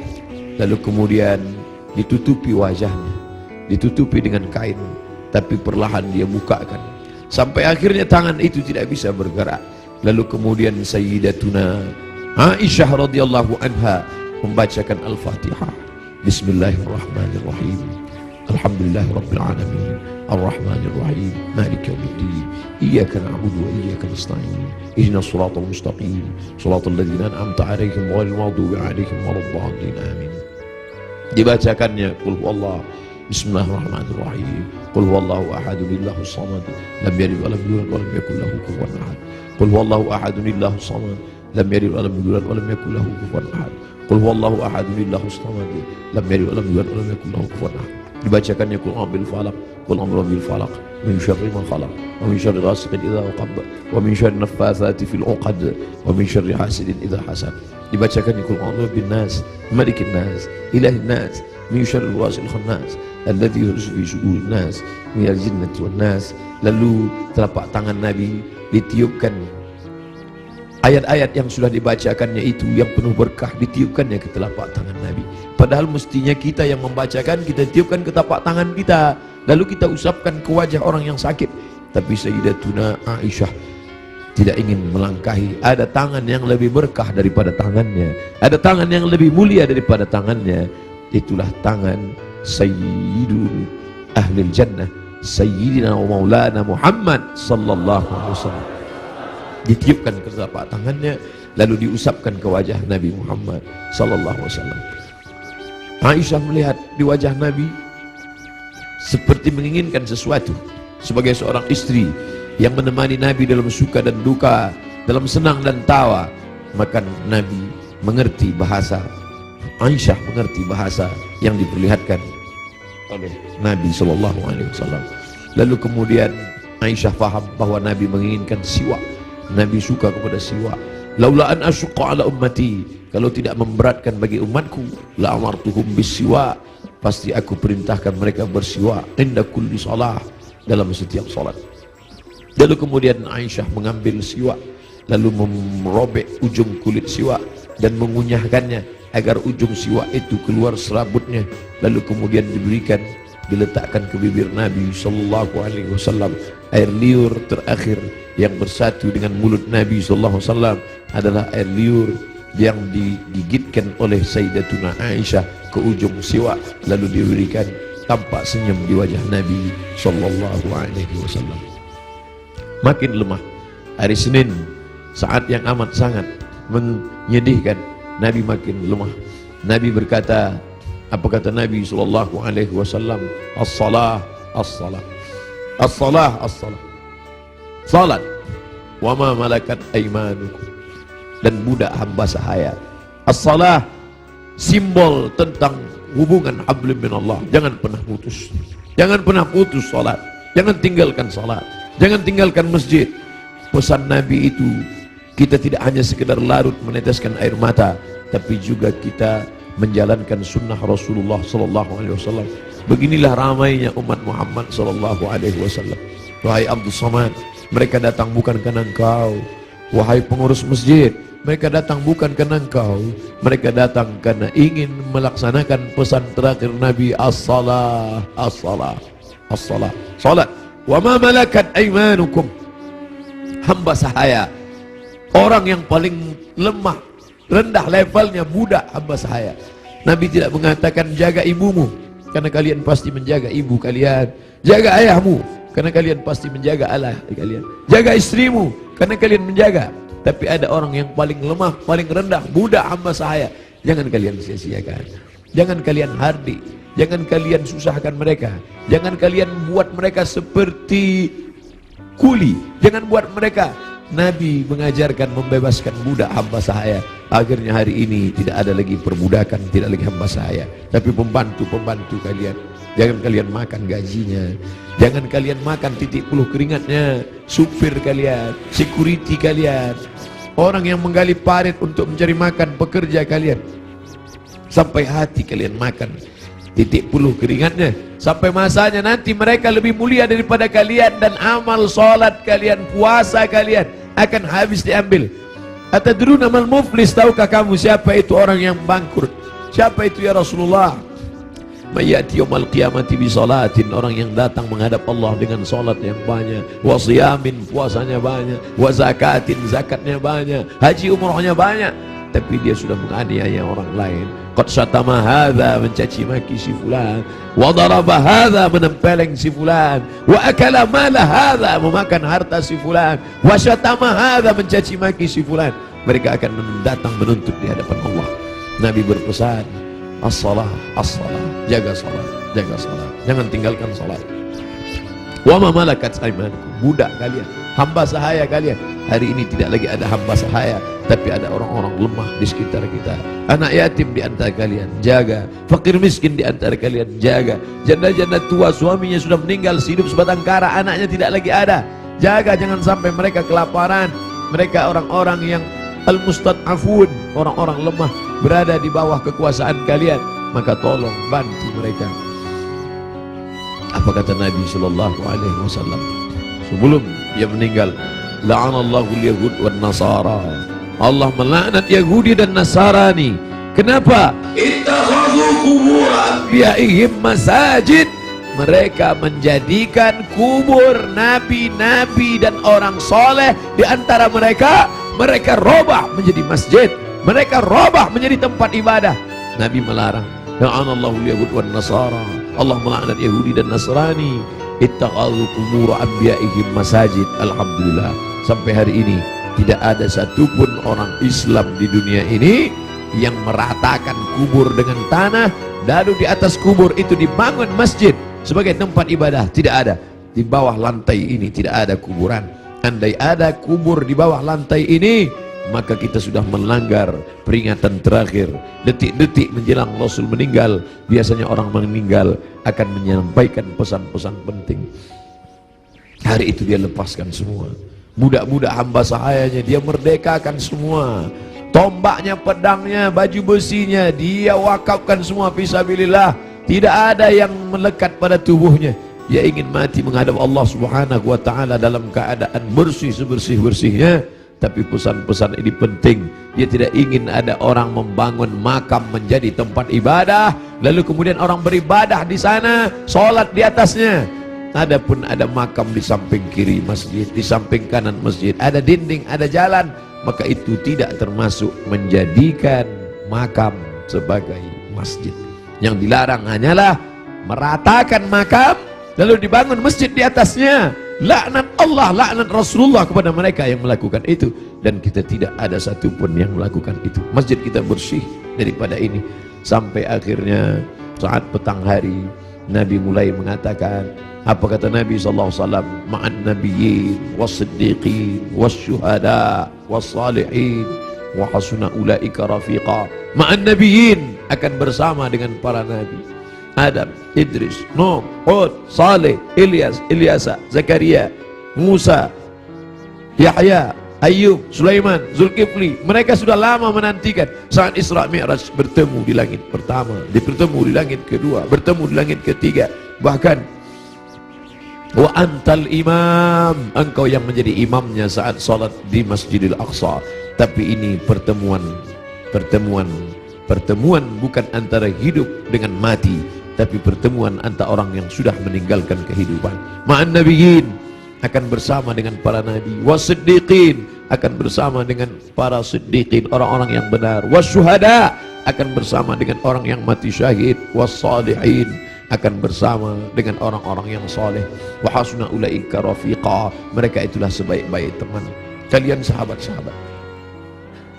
lalu kemudian ditutupi wajahnya, ditutupi dengan kain, tapi perlahan dia bukakan sampai akhirnya tangan itu tidak bisa bergerak. Lalu kemudian Sayyidatuna Aisyah radhiyallahu anha membacakan Al-Fatihah. Bismillahirrahmanirrahim. Alhamdulillahirabbil alamin. Arrahmanir rahim. Maliki yaumiddin. Iyyaka na'budu wa iyyaka nasta'in. Ihdinas shiratal mustaqim. Shiratal ladzina an'amta 'alaihim ghairil maghdubi 'alaihim waladdallin. Amin. Dibacakannya qul huwallahu. Bismillahirrahmanirrahim. Qul huwallahu ahad, Allahus samad, lam yalid wa lam yulad wa lam yakul lahu kufuwan ahad. Qul huwallahu ahad, Allahus samad, lam yalid wa lam yulad wa lam yakul lahu kufuwan ahad. Qul huwallahu ahad, Allahus samad, lam yalid wa lam yulad wa lam yakul lahu kufuwan ahad. Dibacakannya qul a'udzu bil falaq, qul a'udzu bil falaq, min syarri ma khalaq, wa min syarri ghasiqin idza waqab, wa min syarri naffatsati fil 'uqad, wa min syarri hasidin idza hasad. Dibacakannya qul a'udzu bin nas, malikin nas, ilahin nas, min syarri wasil khannas, alladzi yuhsu fi sudurin nas, minal jinnati wan nas. Lalu telapak tangan Nabi ditiupkan, ayat-ayat yang sudah dibacakannya itu yang penuh berkah ditiupkannya ke telapak tangan Nabi. Padahal mestinya kita yang membacakan, kita tiupkan ke telapak tangan kita, lalu kita usapkan ke wajah orang yang sakit. Tapi Sayyidatuna Aisyah tidak ingin melangkahi. Ada tangan yang lebih berkah daripada tangannya, ada tangan yang lebih mulia daripada tangannya. Itulah tangan Sayyidul Ahlil Jannah, Sayyidina wa Maulana Muhammad sallallahu alaihi wasallam. Ditiupkan ke telapak tangannya, lalu diusapkan ke wajah Nabi Muhammad sallallahu alaihi wasallam. Aisyah melihat di wajah Nabi seperti menginginkan sesuatu. Sebagai seorang istri yang menemani Nabi dalam suka dan duka, dalam senang dan tawa, maka Nabi mengerti bahasa, Aisyah mengerti bahasa yang diperlihatkan oleh Nabi sallallahu alaihi wasallam. Lalu kemudian Aisyah faham bahwa Nabi menginginkan siwak. Nabi suka kepada siwak. Laula an asyqa ala ummati, kalau tidak memberatkan bagi umatku, la amartuhum bisiwak, pasti aku perintahkan mereka bersiwak inda kulli shalah, dalam setiap salat. Lalu kemudian Aisyah mengambil siwak, lalu merobek ujung kulit siwak dan mengunyahkannya agar ujung siwak itu keluar serabutnya. Lalu kemudian diberikan, diletakkan ke bibir Nabi sallallahu alaihi wasallam. Air liur terakhir yang bersatu dengan mulut Nabi sallallahu alaihi wasallam adalah air liur yang digigitkan oleh Sayyidatuna Aisyah ke ujung siwak, lalu diberikan. Tampak senyum di wajah Nabi sallallahu alaihi wasallam. Makin lemah. Hari Senin, saat yang amat sangat menyedihkan, Nabi makin lemah. Nabi berkata, apa kata Nabi sallallahu alaihi wasallam? As-salah, as-salah, as-salah, as-salah. Salat. Wa ma malakat aymanukum, dan budak hamba sahaya. As-salah, simbol tentang hubungan hablum minallah. Jangan pernah putus. Jangan pernah putus salat. Jangan tinggalkan salat. Jangan tinggalkan masjid. Pesan Nabi itu, kita tidak hanya sekedar larut meneteskan air mata, tapi juga kita menjalankan sunnah Rasulullah sallallahu alaihi wasallam. Beginilah ramainya umat Muhammad sallallahu alaihi wasallam. Wahai Abdul Samad, mereka datang bukan karena engkau. Wahai pengurus masjid, mereka datang bukan karena engkau. Mereka datang karena ingin melaksanakan pesan terakhir Nabi, as-salah, as-salah, as-salah, salat. Wa ma malakat aymanukum, hamba sahaya, orang yang paling lemah, rendah levelnya, budak hamba sahaya. Nabi tidak mengatakan jaga ibumu, karena kalian pasti menjaga ibu kalian. Jaga ayahmu, karena kalian pasti menjaga Allah kalian. Jaga istrimu, karena kalian menjaga. Tapi ada orang yang paling lemah, paling rendah, budak hamba sahaya. Jangan kalian sia-siakan. Jangan kalian hardik. Jangan kalian susahkan mereka. Jangan kalian buat mereka seperti kuli. Jangan buat mereka. Nabi mengajarkan membebaskan budak hamba sahaya. Akhirnya hari ini tidak ada lagi perbudakan, tidak lagi hamba sahaya, tapi pembantu-pembantu kalian. Jangan kalian makan gajinya. Jangan kalian makan titik puluh keringatnya. Supir kalian, security kalian, orang yang menggali parit untuk mencari makan, pekerja kalian. Sampai hati kalian makan titik puluh keringatnya. Sampai masanya nanti mereka lebih mulia daripada kalian. Dan amal sholat kalian, puasa kalian akan habis diambil. Atadruna mal muflis, tahukah kamu siapa itu orang yang bangkrut? Siapa itu ya Rasulullah? Mayati yaumal qiyamati bi salatin, orang yang datang menghadap Allah dengan salat yang banyak, wa siyamin, puasanya banyak, wa zakatin, zakatnya banyak, haji umrohnya banyak, tapi dia sudah menganiaya orang lain. Qad syatama hadza, mencaci maki si fulan, wa daraba hadza, menempeleng si fulan, wa akala mala hadza, memakan harta si fulan, wa syatama hadza, mencaci maki si fulan. Mereka akan datang menuntut di hadapan Allah. Nabi berpesan, as-salah, as-salah, jaga salat, jaga salat, jangan tinggalkan salat. Wa ma malakat aymanukum, budak kalian, hamba sahaya kalian. Hari ini tidak lagi ada hamba sahaya, tapi ada orang-orang lemah di sekitar kita. Anak yatim di antara kalian, jaga. Fakir miskin di antara kalian, jaga. Janda-janda tua, suaminya sudah meninggal, hidup sebatang kara, anaknya tidak lagi ada, jaga. Jangan sampai mereka kelaparan. Mereka orang-orang yang al-mustad'afun, orang-orang lemah, berada di bawah kekuasaan kalian, maka tolong bantu mereka. Apa kata Nabi sallallahu alaihi wasallam sebelum dia meninggal? La'anallahu al-yahud wan nasara. Allah melaknat Yahudi dan Nasrani. Kenapa? Ittakhadhu qubur anbiya'ihim masajid. Mereka menjadikan kubur nabi-nabi dan orang soleh di antara mereka, mereka robah menjadi masjid. Mereka robah menjadi tempat ibadah. Nabi melarang. La'anallahu al-yahud wan nasara. Allah melaknat Yahudi dan Nasrani. Ittakhadhu qubur anbiya'ihim masajid. Alhamdulillah, sampai hari ini tidak ada satupun orang Islam di dunia ini yang meratakan kubur dengan tanah, lalu di atas kubur itu dibangun masjid sebagai tempat ibadah. Tidak ada. Di bawah lantai ini tidak ada kuburan. Andai ada kubur di bawah lantai ini, maka kita sudah melanggar peringatan terakhir. Detik-detik menjelang Rasul meninggal, biasanya orang meninggal akan menyampaikan pesan-pesan penting. Hari itu dia lepaskan semua. Budak-budak hamba sahayanya dia merdekakan semua. Tombaknya, pedangnya, baju besinya dia wakafkan semua fisabilillah. Tidak ada yang melekat pada tubuhnya. Dia ingin mati menghadap Allah Subhanahu wa taala dalam keadaan bersih sebersih-bersihnya. Tapi pesan-pesan ini penting. Dia tidak ingin ada orang membangun makam menjadi tempat ibadah, lalu kemudian orang beribadah di sana, sholat di atasnya. Adapun ada makam di samping kiri masjid, di samping kanan masjid, ada dinding, ada jalan, maka itu tidak termasuk menjadikan makam sebagai masjid. Yang dilarang hanyalah meratakan makam lalu dibangun masjid di atasnya. Laknat Allah, laknat Rasulullah kepada mereka yang melakukan itu. Dan kita tidak ada satupun yang melakukan itu. Masjid kita bersih daripada ini. Sampai akhirnya saat petang hari Nabi mulai mengatakan, apa kata Nabi SAW? Ma'an nabiyyin was-siddiqin was-syuhada was-salihin wa hasuna ulaika rafiqa. Ma'an nabiyyin, akan bersama dengan para nabi. Adam, Idris, Nuh, Hud, Saleh, Ilyas, Ilyasa, Zakaria, Musa, Yahya, Ayub, Sulaiman, Zulkifli. Mereka sudah lama menantikan saat Isra Mi'raj bertemu di langit pertama, bertemu di langit kedua, bertemu di langit ketiga. Bahkan wa antal imam, engkau yang menjadi imamnya saat salat di Masjidil Aqsa. Tapi ini pertemuan bukan antara hidup dengan mati, tapi pertemuan antara orang yang sudah meninggalkan kehidupan. Ma'an nabiyyin, akan bersama dengan para nabi. Was-siddiqin, akan bersama dengan para siddiqin, orang-orang yang benar. Was-syuhada, akan bersama dengan orang yang mati syahid. Was-salihin, akan bersama dengan orang-orang yang soleh. Wa hasuna ulaika rafiqa, mereka itulah sebaik-baik teman. Kalian sahabat-sahabat,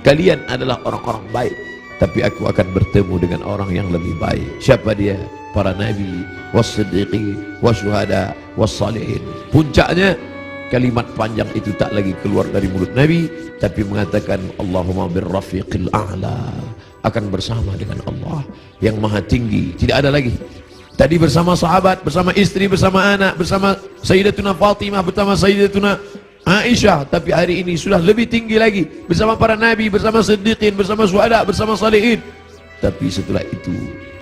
kalian adalah orang-orang baik, tapi aku akan bertemu dengan orang yang lebih baik. Siapa dia? Para nabi, was-siddiqin, wasyuhada, was-salihin. Puncaknya kalimat panjang itu tak lagi keluar dari mulut Nabi, tapi mengatakan Allahumma birrafiqil a'la, akan bersama dengan Allah yang maha tinggi. Tidak ada lagi. Tadi bersama sahabat, bersama istri, bersama anak, bersama Sayyidatuna Fatimah, bersama Sayyidatuna Aisyah, tapi hari ini sudah lebih tinggi lagi, bersama para nabi, bersama siddiqin, bersama syuhada, bersama salihin. Tapi setelah itu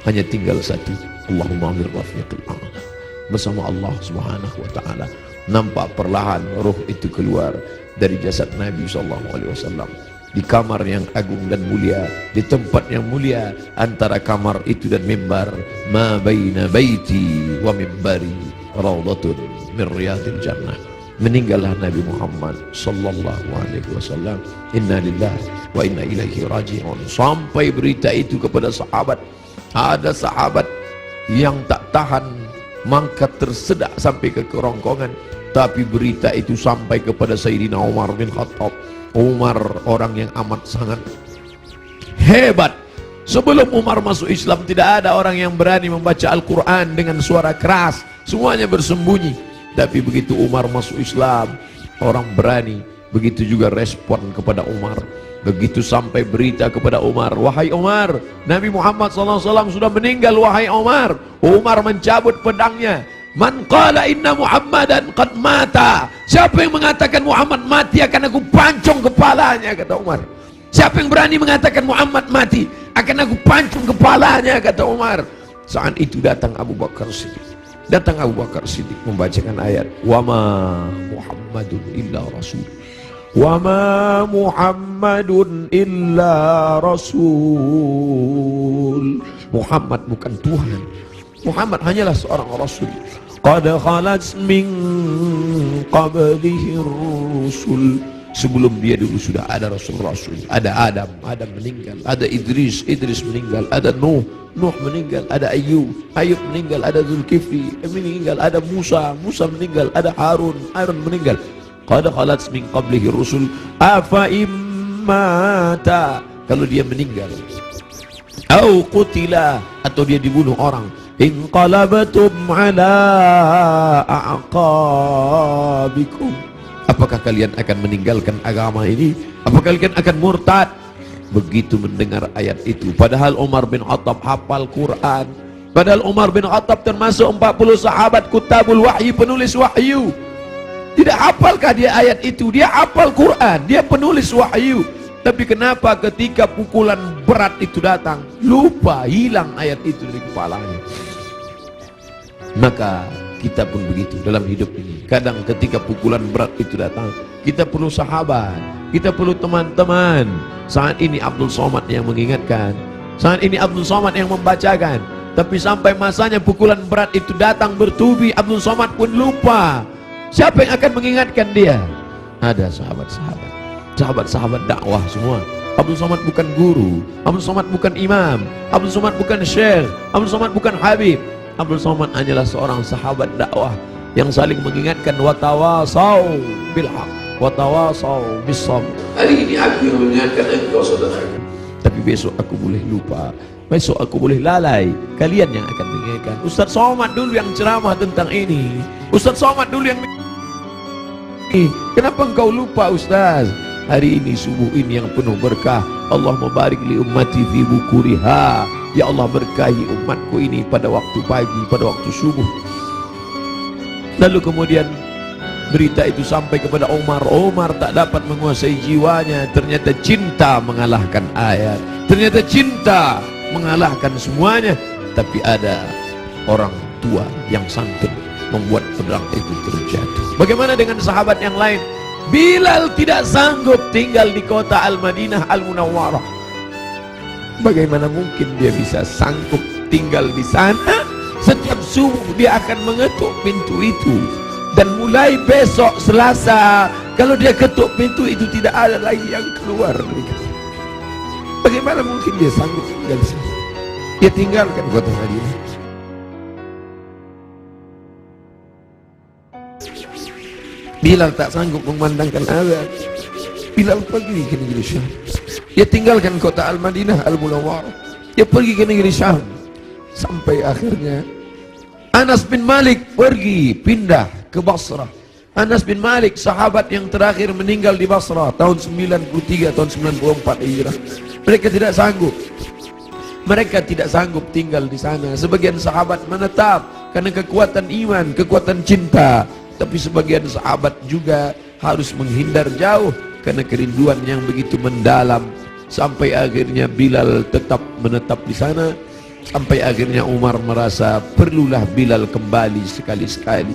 hanya tinggal satu, Allahumma birrafiqil a'la, bersama Allah Subhanahu wa taala. Nampak perlahan roh itu keluar dari jasad Nabi SAW di kamar yang agung dan mulia, di tempat yang mulia. Antara kamar itu dan mimbar, ma baina baiti wa mimbari raudhatun min riyadil jannah. Meninggallah Nabi Muhammad sallallahu alaihi wasallam. Inna lillahi wa inna ilaihi raji'un. Sampai berita itu kepada sahabat, ada sahabat yang tak tahan, mangkat tersedak sampai ke kerongkongan. Tapi berita itu sampai kepada Sayyidina Umar bin Khattab. Umar orang yang amat sangat hebat. Sebelum Umar masuk Islam, tidak ada orang yang berani membaca Al-Quran dengan suara keras, semuanya bersembunyi. Tapi begitu Umar masuk Islam, orang berani. Begitu juga respon kepada Umar. Begitu sampai berita kepada Umar, wahai Umar, Nabi Muhammad SAW sudah meninggal, wahai Umar. Umar mencabut pedangnya. Man qala inna Muhammadan qad mata, siapa yang mengatakan Muhammad mati akan aku pancung kepalanya, kata Umar. Siapa yang berani mengatakan Muhammad mati akan aku pancung kepalanya, kata Umar. Saat itu datang Abu Bakar Siddiq. Datang Abu Bakar Siddiq membacakan ayat wa ma Muhammadun illa rasul, wa ma Muhammadun illa rasul. Muhammad bukan Tuhan, Muhammad hanyalah seorang rasul. Qad khalat min qablihi rusul, sebelum dia dulu sudah ada rasul-rasul. Ada Adam, Adam meninggal. Ada Idris, Idris meninggal. Ada Nuh, Nuh meninggal. Ada Ayub, Ayub meninggal. Ada Zulkifli meninggal. Ada Musa, Musa meninggal. Ada Harun, Harun meninggal. Qad khalat min qablihi rusul afa immata, kalau dia meninggal, au qutila, atau dia dibunuh orang, inqalabatum ala a'qabikum, apakah kalian akan meninggalkan agama ini? Apakah kalian akan murtad? Begitu mendengar ayat itu, padahal Umar bin Khattab hafal Quran, padahal Umar bin Khattab termasuk 40 sahabat kutabul wahyi, penulis wahyu. Tidak hafalkah dia ayat itu? Dia hafal Quran, dia penulis wahyu. Tapi kenapa ketika pukulan berat itu datang, lupa, hilang ayat itu dari kepalanya? Maka kita pun begitu dalam hidup ini. Kadang ketika pukulan berat itu datang, kita perlu sahabat, kita perlu teman-teman. Saat ini Abdul Somad yang mengingatkan, saat ini Abdul Somad yang membacakan. Tapi sampai masanya pukulan berat itu datang bertubi, Abdul Somad pun lupa. Siapa yang akan mengingatkan dia? Ada sahabat-sahabat, sahabat-sahabat dakwah semua. Abdul Somad bukan guru, Abdul Somad bukan imam, Abdul Somad bukan syekh, Abdul Somad bukan habib. Abdul Somad hanyalah seorang sahabat dakwah yang saling mengingatkan, watawasau bil haq, watawasau bis sabr. Hari ini aku yang mengingatkan engkau saudaraku, tapi besok aku boleh lupa, besok aku boleh lalai. Kalian yang akan mengingatkan. Ustaz Somad dulu yang ceramah tentang ini, Ustaz Somad dulu yang kenapa engkau lupa Ustaz? Hari ini subuh ini yang penuh berkah, Allah mubarik li ummati fi bukuriha. Ya Allah berkahi umatku ini pada waktu pagi, pada waktu subuh. Lalu kemudian berita itu sampai kepada Umar. Umar tak dapat menguasai jiwanya. Ternyata cinta mengalahkan ayat, ternyata cinta mengalahkan semuanya. Tapi ada orang tua yang santun membuat pedang itu terjatuh. Bagaimana dengan sahabat yang lain? Bilal tidak sanggup tinggal di kota Al-Madinah Al-Munawwarah. Bagaimana mungkin dia bisa sanggup tinggal di sana? Setiap subuh dia akan mengetuk pintu itu. Dan mulai besok Selasa, kalau dia ketuk pintu itu tidak ada lagi yang keluar. Bagaimana mungkin dia sanggup tinggal di sana? Dia tinggalkan kota Madinah. Bilal tak sanggup memandangkan azan. Bilal pergi ke negeri Syam. Dia tinggalkan kota Al-Madinah Al-Munawwarah. Dia pergi ke negeri Syam. Sampai akhirnya Anas bin Malik pergi pindah ke Basrah. Anas bin Malik, sahabat yang terakhir meninggal di Basrah tahun 93, tahun 94 Hijrah. Mereka tidak sanggup. Mereka tidak sanggup tinggal di sana. Sebagian sahabat menetap karena kekuatan iman, kekuatan cinta. Tapi sebagian sahabat juga harus menghindar jauh karena kerinduan yang begitu mendalam. Sampai akhirnya Bilal tetap menetap di sana. Sampai akhirnya Umar merasa perlulah Bilal kembali sekali-sekali.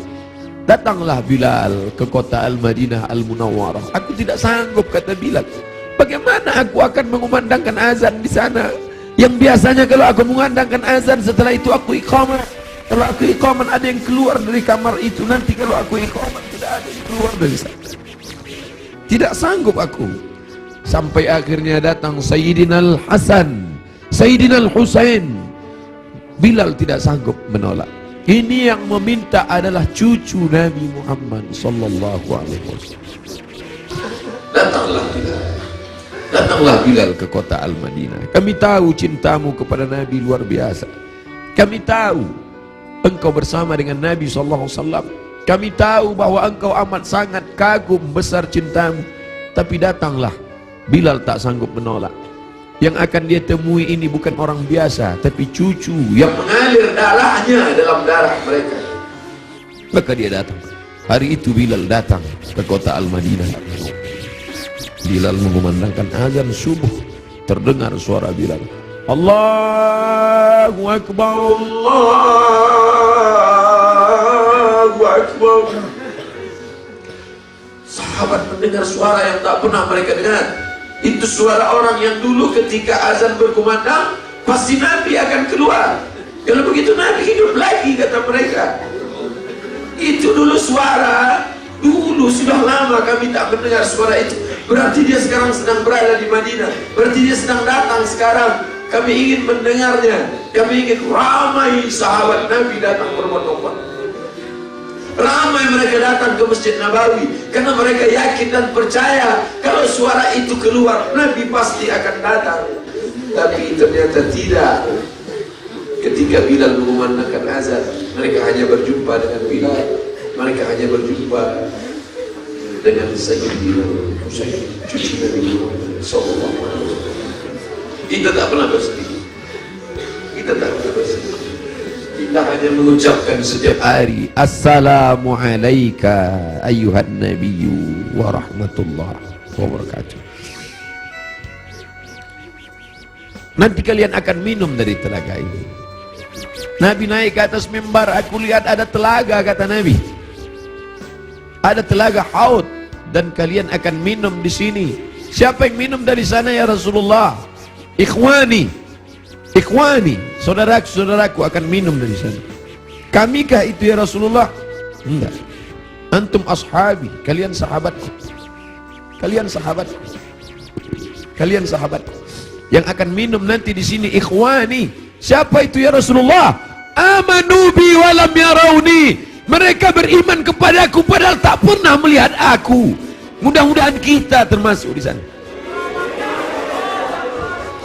Datanglah Bilal ke kota Al-Madinah Al-Munawwarah. Aku tidak sanggup, kata Bilal. Bagaimana aku akan mengumandangkan azan di sana? Yang biasanya kalau aku mengumandangkan azan, setelah itu aku iqamah. Kalau aku iqamah ada yang keluar dari kamar itu. Nanti kalau aku iqamah tidak ada yang keluar dari sana. Tidak sanggup aku. Sampai akhirnya datang Sayyidina Al-Hasan, Sayyidina Al-Husain. Bilal tidak sanggup menolak. Ini yang meminta adalah cucu Nabi Muhammad sallallahu alaihi wasallam. Datanglah Bilal. Datanglah Bilal ke kota Al-Madinah. Kami tahu cintamu kepada Nabi luar biasa. Kami tahu engkau bersama dengan Nabi sallallahu alaihi wasallam. Kami tahu bahwa engkau amat sangat kagum besar cintamu. Tapi datanglah. Bilal tak sanggup menolak. Yang akan dia temui ini bukan orang biasa, tapi cucu yang mengalir darahnya dalam darah mereka. Maka dia datang. Hari itu Bilal datang ke kota Al-Madinah. Bilal mengumandangkan azan subuh. Terdengar suara Bilal, Allahu Akbar, Allahu Akbar. Sahabat mendengar suara yang tak pernah mereka dengar. Itu suara orang yang dulu ketika azan berkumandang pasti Nabi akan keluar. Kalau begitu Nabi hidup lagi, kata mereka. Itu dulu suara, dulu sudah lama kami tak mendengar suara itu. Berarti dia sekarang sedang berada di Madinah. Berarti dia sedang datang sekarang. Kami ingin mendengarnya. Kami ingin ramai sahabat Nabi datang berbondong-bondong. Ramai mereka datang ke Masjid Nabawi karena mereka yakin dan percaya kalau suara itu keluar Nabi pasti akan datang. Tapi ternyata tidak. Ketika Bilal mengumandangkan azan, mereka hanya berjumpa dengan Bilal. Mereka hanya berjumpa dengan Sayyidina Husain, cucu Nabi Muhammad sallallahu alaihi wasallam. Kita tak pernah bersedih. Kita tak pernah bersedih. Kita hanya mengucapkan setiap hari Assalamu alayka ayyuhan nabiyyu wa rahmatullahi wa barakatuh. Nanti kalian akan minum dari telaga ini. Nabi naik ke atas mimbar, aku lihat ada telaga, kata Nabi. Ada telaga Haud dan kalian akan minum di sini. Siapa yang minum dari sana ya Rasulullah? Ikhwani, ikhwani, saudaraku akan minum dari sana. Kamikah itu ya Rasulullah? Enggak. Antum ashabi, kalian sahabatku. Kalian sahabatku. Kalian sahabatku. Yang akan minum nanti di sini ikhwani. Siapa itu ya Rasulullah? Amanu bi wa lam yarawni. Mereka beriman kepadaku padahal tak pernah melihat aku. Mudah-mudahan kita termasuk di sana.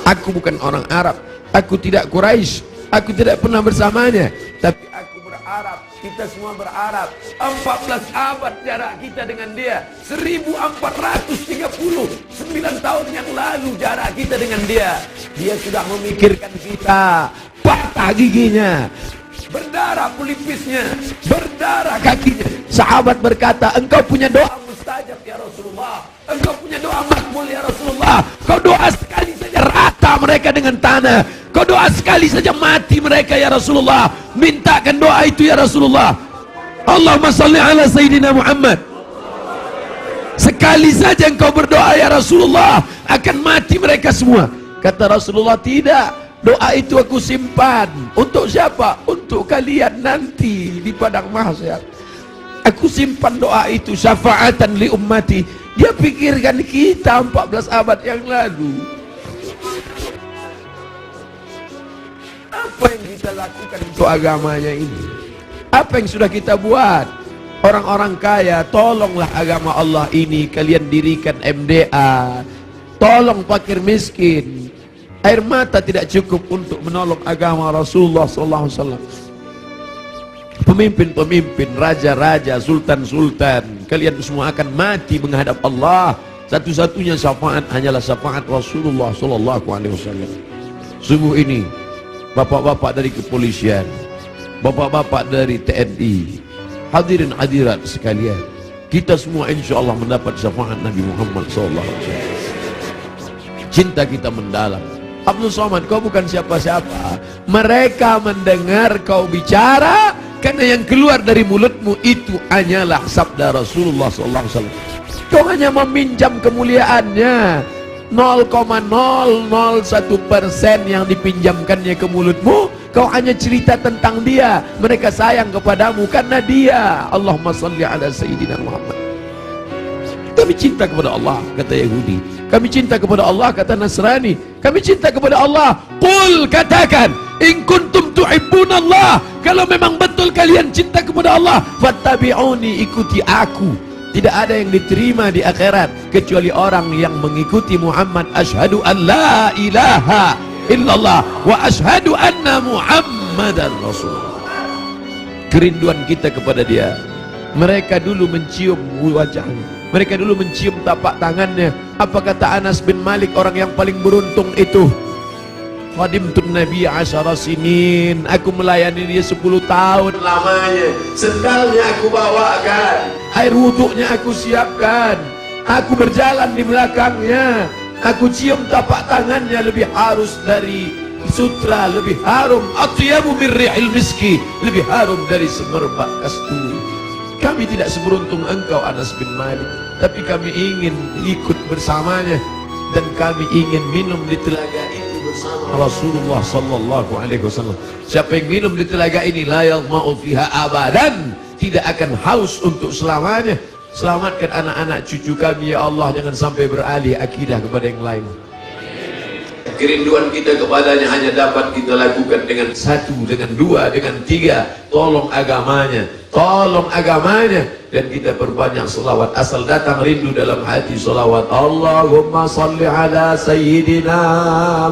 Aku bukan orang Arab, aku tidak Quraisy, aku tidak pernah bersamanya, tapi aku berharap, kita semua berharap 14 abad jarak kita dengan dia, 1439 tahun yang lalu jarak kita dengan dia. Dia sudah memikirkan kita, patah giginya, berdarah pelipisnya, berdarah kakinya. Sahabat berkata, engkau punya doa mustajab ya Rasulullah, engkau punya doa makbul ya Rasulullah. Kau doa sekali saja rata mereka dengan tanah, kau doa sekali saja mati mereka ya Rasulullah. Mintakan doa itu ya Rasulullah. Allahumma salli ala Sayyidina Muhammad. Sekali saja engkau berdoa ya Rasulullah, akan mati mereka semua. Kata Rasulullah, tidak, doa itu aku simpan. Untuk siapa? Untuk kalian nanti di padang mahsyar. Aku simpan doa itu syafaatan li ummati. Dia pikirkan kita 14 abad yang lalu. Apa yang kita lakukan untuk agamanya ini? Apa yang sudah kita buat? Orang-orang kaya, tolonglah agama Allah ini. Kalian dirikan MDA, tolong fakir miskin. Air mata tidak cukup untuk menolong agama Rasulullah SAW. Pemimpin-pemimpin, raja-raja, sultan-sultan, kalian semua akan mati menghadap Allah. Satu-satunya syafaat hanyalah syafaat Rasulullah SAW. Sungguh ini, bapak-bapak dari kepolisian, bapak-bapak dari TNI, hadirin hadirat sekalian, kita semua insya Allah mendapat syafaat Nabi Muhammad SAW. Cinta kita mendalam. Abdul Somad, kau bukan siapa-siapa. Mereka mendengar kau bicara karena yang keluar dari mulutmu itu hanyalah sabda Rasulullah SAW. Kau hanya meminjam kemuliaannya. 0,001% yang dipinjamkannya ke mulutmu. Kau hanya cerita tentang dia. Mereka sayang kepadamu karena dia. Allahumma salli ala Sayyidina Muhammad. Kami cinta kepada Allah, kata Yahudi. Kami cinta kepada Allah, kata Nasrani. Kami cinta kepada Allah. Qul, katakan, in kuntum tuhibbunallah, kalau memang betul kalian cinta kepada Allah, fattabi'uni, ikuti aku. Tidak ada yang diterima di akhirat kecuali orang yang mengikuti Muhammad. Asyhadu an la ilaha illallah wa asyhadu anna Muhammadan Rasulullah. Kerinduan kita kepada dia. Mereka dulu mencium wajahnya, mereka dulu mencium tapak tangannya. Apa kata Anas bin Malik, orang yang paling beruntung itu? Khadimtun Nabi 10 sinin, aku melayani dia 10 tahun lamanya. Sendalnya aku bawakan, air wuduknya aku siapkan, aku berjalan di belakangnya, aku cium tapak tangannya, lebih harus dari sutra, lebih harum, atyabu min rihil miski, lebih harum dari semerbak kasturi. Kami tidak seberuntung engkau Anas bin Malik, tapi kami ingin ikut bersamanya dan kami ingin minum di telaga itu bersama Rasulullah sallallahu alaihi wasallam. Siapa yang minum di telaga ini la yadma'u fiha abadan, tidak akan haus untuk selamanya. Selamatkan anak-anak cucu kami ya Allah, jangan sampai beralih akidah kepada yang lain. Kerinduan kita kepadanya hanya dapat kita lakukan dengan 1, dengan 2, dengan 3. Tolong agamanya, tolong agamanya, dan kita perbanyak selawat. Asal datang rindu dalam hati selawat. Allahumma salli ala Sayyidina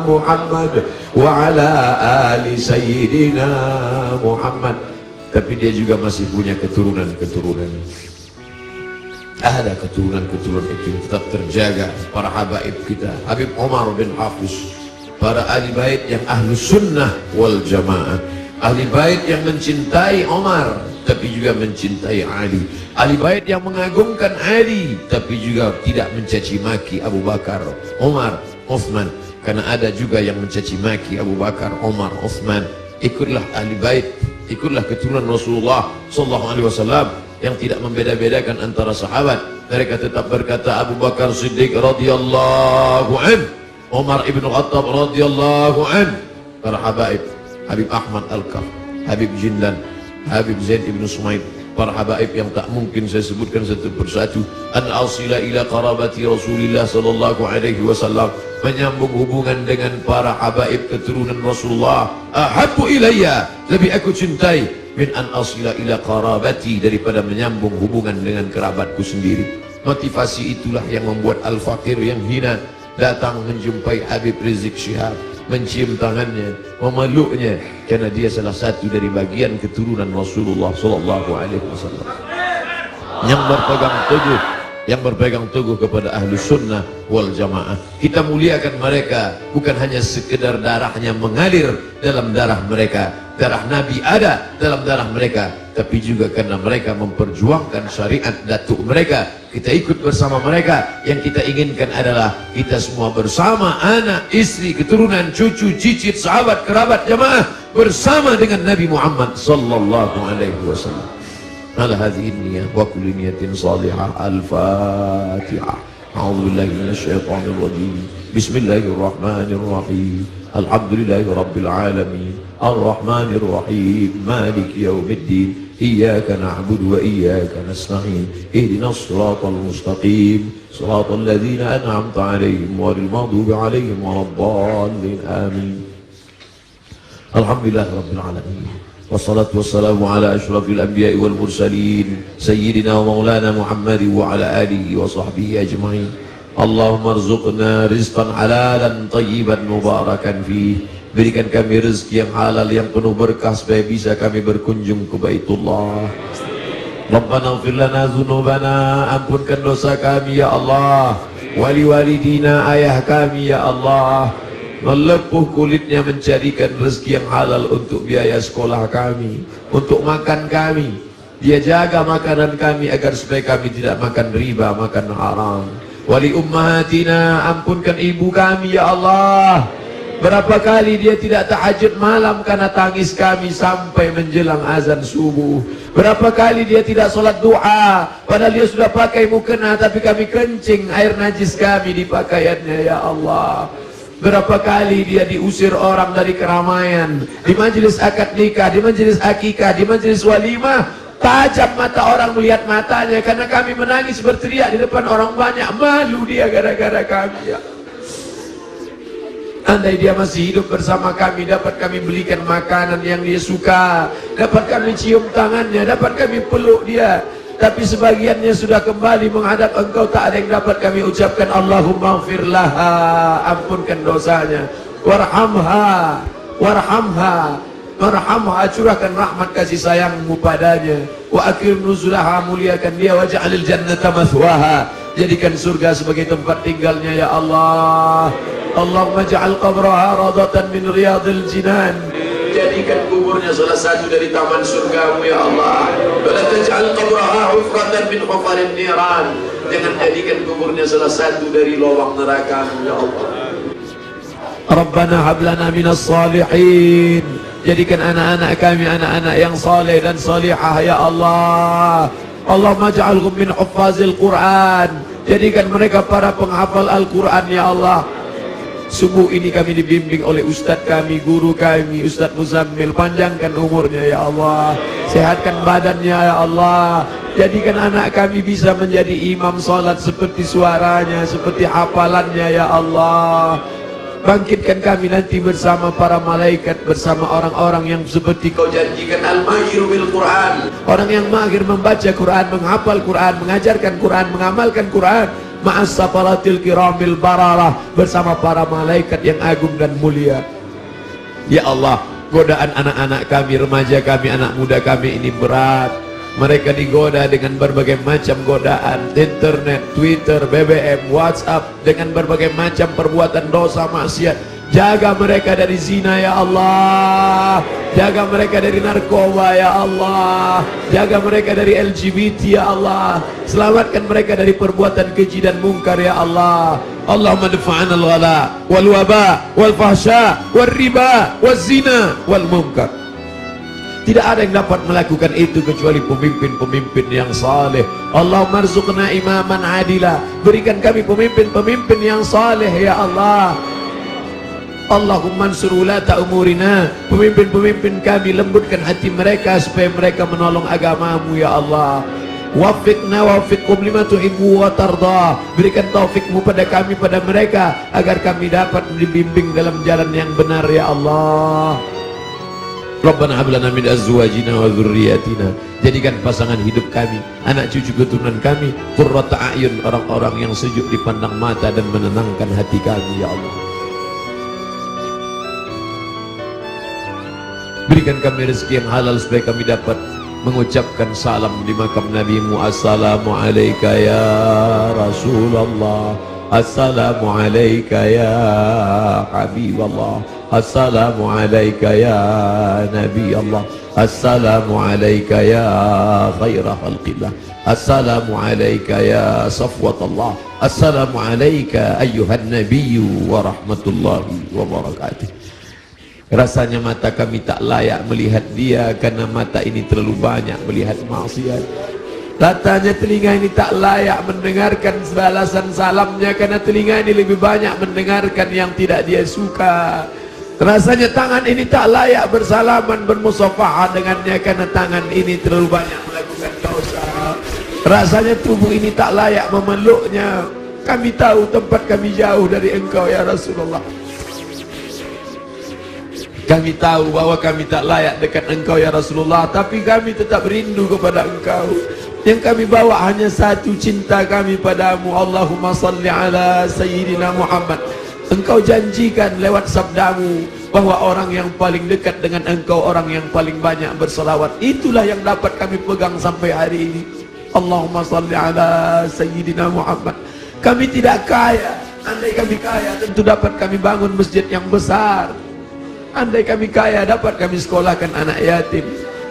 Muhammad wa ala ali Sayyidina Muhammad. Tapi dia juga masih punya keturunan-keturunan. Ada keturunan-keturunan itu tetap terjaga. Para habaib kita, Habib Omar bin Hafiz, para ahli bait yang ahlus sunnah wal jamaah, ahli bait yang mencintai Omar tapi juga mencintai Ali, ahli bait yang mengagungkan Ali tapi juga tidak mencaci maki Abu Bakar, Omar, Uthman. Karena ada juga yang mencaci maki Abu Bakar, Omar, Uthman. Ikutlah ahli bait, ikutlah keturunan Rasulullah sallallahu alaihi wasallam yang tidak membeda-bedakan antara sahabat. Mereka tetap berkata Abu Bakar Siddiq radhiyallahu an, Umar ibn Khattab radhiyallahu an. Para habaib, Habib Ahmad Al-Kaf, Habib Jindan, Habib Zaid ibn Sumaid, para habaib yang tak mungkin saya sebutkan satu persatu. An asila ila qarabati Rasulillah sallallahu alaihi wasallam, menyambung hubungan dengan para habaib keturunan Rasulullah. Ahabbu ilayya, lebih aku cintai min an asila ila qarabati, daripada menyambung hubungan dengan kerabatku sendiri. Motivasi itulah yang membuat al-fakir yang hina datang menjumpai Habib Rizik Syihab, mencium tangannya, memeluknya, karena dia salah satu dari bagian keturunan Rasulullah sallallahu alaihi wasallam yang berpegang teguh kepada ahlu sunnah wal jamaah. Kita muliakan mereka bukan hanya sekedar darahnya mengalir dalam darah mereka, darah Nabi ada dalam darah mereka, tapi juga karena mereka memperjuangkan syariat datuk mereka. Kita ikut bersama mereka. Yang kita inginkan adalah kita semua bersama, anak, istri, keturunan, cucu, cicit, sahabat, kerabat, jamaah, bersama dengan Nabi Muhammad sallallahu alaihi wasallam. Ala hadhihi niyyah wa kulli niyatin salihah. Al-Fatihah. A'udzu billahi minasyaitonir rajim. Bismillahirrahmanirrahim. Alhamdulillahi rabbil alamin. Ar-Rahmanir Rahim. Maliki yaumiddin. Iyyaka na'budu wa iyyaka nasta'in. Ihdinas siratal mustaqim. Siratal ladzina an'amta 'alaihim ghairil maghdubi 'alaihim waladdallin. Amin. Alhamdulillah rabbil alamin. Wassalatu wassalamu ala ashrafil anbiya'i wal mursalin Sayyidina wa maulana Muhammad wa ala alihi wa sahbihi ajma'in. Allahumma arzuqna rizqan halalan tayyiban mubarakan fih. Berikan kami rezeki yang halal yang penuh berkah supaya bisa kami berkunjung ke Baitullah. Rabbana ighfir lana dzunubana, ampunkan dosa kami ya Allah. Wali walidina, ayah kami ya Allah. Melepuh kulitnya mencarikan rezeki yang halal untuk biaya sekolah kami, untuk makan kami. Dia jaga makanan kami agar supaya kami tidak makan riba, makan haram. Wali ummahatina, ampunkan ibu kami ya Allah. Berapa kali dia tidak tahajud malam karena tangis kami sampai menjelang azan subuh. Berapa kali dia tidak sholat du'a padahal dia sudah pakai mukena, tapi kami kencing air najis kami di pakaiannya ya Allah. Berapa kali dia diusir orang dari keramaian, di majelis akad nikah, di majelis akikah, di majelis walimah. Tajam mata orang melihat matanya karena kami menangis berteriak di depan orang banyak. Malu dia gara-gara kami ya. Andai dia masih hidup bersama kami, dapat kami belikan makanan yang dia suka, dapat kami cium tangannya, dapat kami peluk dia. Tapi sebagiannya sudah kembali menghadap engkau, tak ada yang dapat kami ucapkan Allahumma ighfir laha, ampunkan dosanya, warhamha, warhamha, warhamha, curahkan rahmat kasih sayangmu padanya, wa akrim nuzulaha, muliakan dia, waj'alil jannata mathwaha, jadikan surga sebagai tempat tinggalnya ya Allah. Allahumma ja'al qabraha radatan min riyadil jinan, jadikan kuburnya salah satu dari taman surgamu ya Allah. Wala taj'al qabraha hufratan min hufarin niran, jangan jadikan kuburnya salah satu dari lubang neraka ya Allah. Rabbana hab lana minas salihin, jadikan anak-anak kami anak-anak yang saleh dan salihah ya Allah. Allahumma ja'alhum min huffazil Quran, jadikan mereka para penghafal Al-Quran ya Allah. Subuh ini kami dibimbing oleh Ustadz kami, guru kami, Ustadz Muzammil. Panjangkan umurnya ya Allah, sehatkan badannya ya Allah. Jadikan anak kami bisa menjadi imam salat seperti suaranya, seperti hafalannya ya Allah. Bangkitkan kami nanti bersama para malaikat, bersama orang-orang yang seperti kau janjikan, al-mahiru bil Quran, orang yang mahir membaca Quran, menghafal Quran, mengajarkan Quran, mengamalkan Quran, ma'as safaratil kiramil bararah, bersama para malaikat yang agung dan mulia. Ya Allah, godaan anak-anak kami, remaja kami, anak muda kami ini berat. Mereka digoda dengan berbagai macam godaan, internet, Twitter, BBM, WhatsApp, dengan berbagai macam perbuatan dosa maksiat. Jaga mereka dari zina ya Allah, jaga mereka dari narkoba ya Allah, jaga mereka dari LGBT ya Allah, selamatkan mereka dari perbuatan keji dan mungkar ya Allah. Allahumma dafa'an al-ghala wal waba wal fahsya wal riba wal zina wal munkar. Tidak ada yang dapat melakukan itu kecuali pemimpin-pemimpin yang saleh. Allahumma arzuqna imaman adila, berikan kami pemimpin-pemimpin yang saleh ya Allah. Allahumma ansur ulata umurina, pemimpin-pemimpin kami lembutkan hati mereka supaya mereka menolong agamamu ya Allah. Wafiqna wafiqhum lima tuhibbu wa tarda, berikan taufikmu pada kami, pada mereka, agar kami dapat dibimbing dalam jalan yang benar ya Allah. Rabbana hab lana min azwajina wa dzurriyyatina, jadikan pasangan hidup kami, anak cucu keturunan kami, qurrata a'yun, orang-orang yang sejuk dipandang mata dan menenangkan hati kami ya Allah. Berikan kami rezeki yang halal supaya kami dapat mengucapkan salam di makam Nabi-Mu. Assalamu alayka ya Rasulullah, assalamu alayka ya Habiballah, assalamu alayka ya Nabi Allah, assalamu alayka ya khaira khalqillah, assalamu alayka ya safwatullah, assalamu alayka ayyuhan nabiyyu wa rahmatullahi wa barakatuh. Rasanya mata kami tak layak melihat dia karena mata ini terlalu banyak melihat maksiat. Ratanya telinga ini tak layak mendengarkan balasan salamnya karena telinga ini lebih banyak mendengarkan yang tidak dia suka. Rasanya tangan ini tak layak bersalaman, bermusafahah dengannya karena tangan ini terlalu banyak melakukan dosa. Rasanya tubuh ini tak layak memeluknya. Kami tahu tempat kami jauh dari engkau ya Rasulullah. Kami tahu bahwa kami tak layak dekat engkau ya Rasulullah, tapi kami tetap rindu kepada engkau. Yang kami bawa hanya satu, cinta kami padamu. Allahumma salli ala Sayyidina Muhammad. Engkau janjikan lewat sabdamu bahwa orang yang paling dekat dengan engkau, orang yang paling banyak berselawat. Itulah yang dapat kami pegang sampai hari ini. Allahumma salli ala Sayyidina Muhammad. Kami tidak kaya. Andai kami kaya, tentu dapat kami bangun masjid yang besar. Andai kami kaya, dapat kami sekolahkan anak yatim.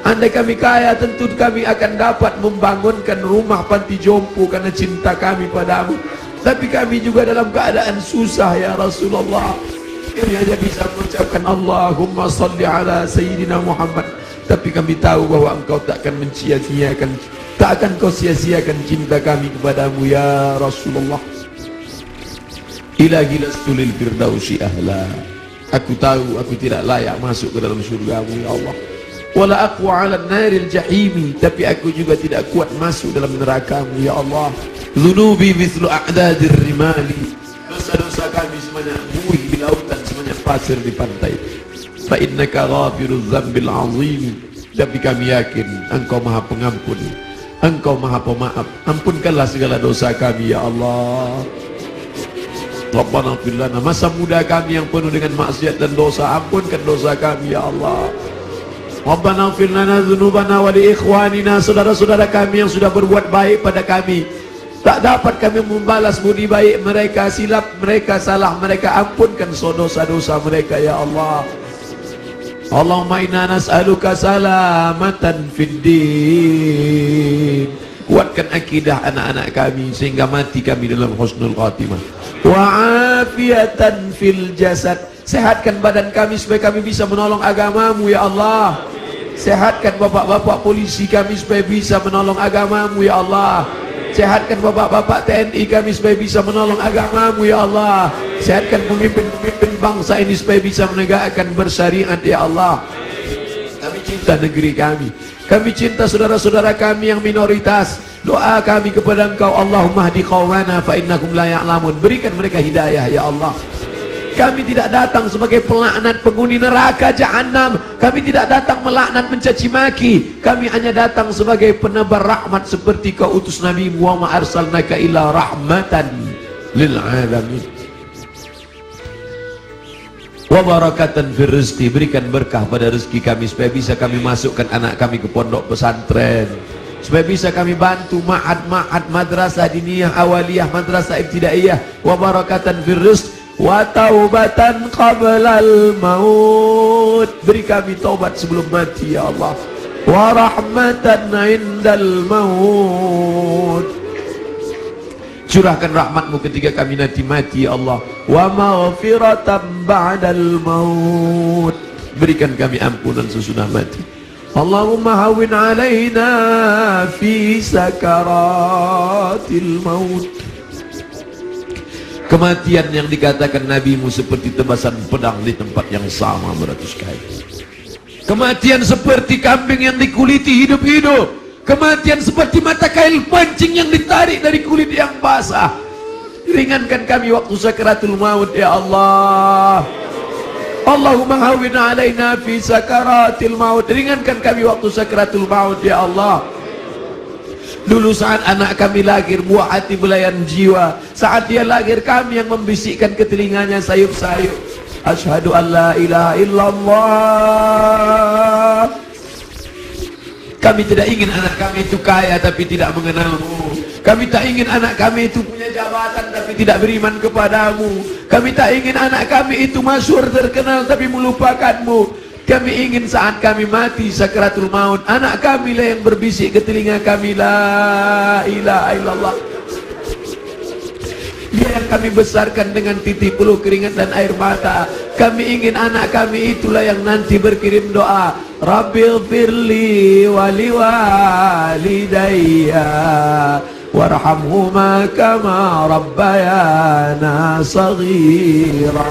Andai kami kaya, tentu kami akan dapat membangunkan rumah panti jompo karena cinta kami padamu. Tapi kami juga dalam keadaan susah ya Rasulullah. Kami hanya bisa mengucapkan Allahumma salli ala Sayyidina Muhammad. Tapi kami tahu bahwa engkau tak akan mencia-ciakan, tak akan kau sia-siakan cinta kami kepadamu ya Rasulullah. Ilahi lastu lil firdausi ahla. Aku tahu aku tidak layak masuk ke dalam surgamu ya Allah. Wala aqwa 'ala an-naril jahimi, tapi aku juga tidak kuat masuk dalam nerakamu ya Allah. Dhunubi mithlu a'dadir rimali. Dosa-dosa kami sebanyak buih di lautan, sebanyak pasir di pantai. Fa innaka ghafirudz dzambil 'azim. Tapi kami yakin engkau Maha Pengampun, engkau Maha Pemaaf. Ampunkanlah segala dosa kami ya Allah. Rabbana ighfir lana, masa muda kami yang penuh dengan maksiat dan dosa, ampunkan dosa kami ya Allah. Rabbana ighfir lana dzunubana wa li ikhwanina, saudara-saudara kami yang sudah berbuat baik pada kami, tak dapat kami membalas budi baik mereka, silap mereka, salah mereka, ampunkan dosa-dosa mereka ya Allah. Allahumma inna nas'aluka salamatan fid din. Kuatkan akidah anak-anak kami sehingga mati kami dalam husnul khatimah. Wa afiatan fil jasad. Sehatkan badan kami supaya kami bisa menolong agamamu ya Allah. Sehatkan bapak-bapak polisi kami supaya bisa menolong agamamu ya Allah. Sehatkan bapak-bapak TNI kami supaya bisa menolong agamamu ya Allah. Sehatkan pemimpin-pemimpin bangsa ini supaya bisa menegakkan bersyariat ya Allah. Kami cinta negeri kami. Kami cinta saudara-saudara kami yang minoritas. Doa kami kepada engkau, Allahumma hdi qaumana fa innakum la ya'lamun. Berikan mereka hidayah ya Allah. Kami tidak datang sebagai pelaknat penghuni neraka jahanam. Kami tidak datang melaknat mencaci maki. Kami hanya datang sebagai penebar rahmat seperti kau utus Nabi Muhammad arsalnaka illa rahmatan lil alamin. Wa barakatan fir rizqi, berikan berkah pada rezeki kami supaya bisa kami masukkan anak kami ke pondok pesantren, supaya bisa kami bantu ma'had madrasah diniyah awaliyah, madrasah ibtidaiyah. Wa barakatan fir rizq wa taubatan qablal maut, beri kami taubat sebelum mati ya Allah. Wa rahmatan indal maut, curahkan rahmatmu ketika kami nanti mati ya Allah. Wa maghfiratan ba'dal maut, berikan kami ampunan sesudah mati. Allahumma hawwin alaina fi sakaratil maut. Kematian yang dikatakan nabimu seperti tebasan pedang di tempat yang sama beratus kali. Kematian seperti kambing yang dikuliti hidup-hidup. Kematian seperti mata kail pancing yang ditarik dari kulit yang basah. Ringankan kami waktu sakaratul maut ya Allah. Allahumma hawwin alaina fi sakaratil maut, ringankan kami waktu sakaratul maut ya Allah. Dulu saat anak kami lahir, buah hati belayan jiwa, saat dia lahir kami yang membisikkan ke telinganya sayup-sayup, asyhadu an la ilaha illallah. Kami tidak ingin anak kami itu kaya tapi tidak mengenalmu. Kami tak ingin anak kami itu punya jabatan tapi tidak beriman kepadamu. Kami tak ingin anak kami itu masyhur terkenal tapi melupakanmu. Kami ingin saat kami mati sakaratul maut, anak kami lah yang berbisik ke telinga kami, la ilaha illallah. Dia yang kami besarkan dengan titik peluh keringat dan air mata. Kami ingin anak kami itulah yang nanti berkirim doa, Rabbil firli wali walidayya warhamhuma kama rabbayana saghira.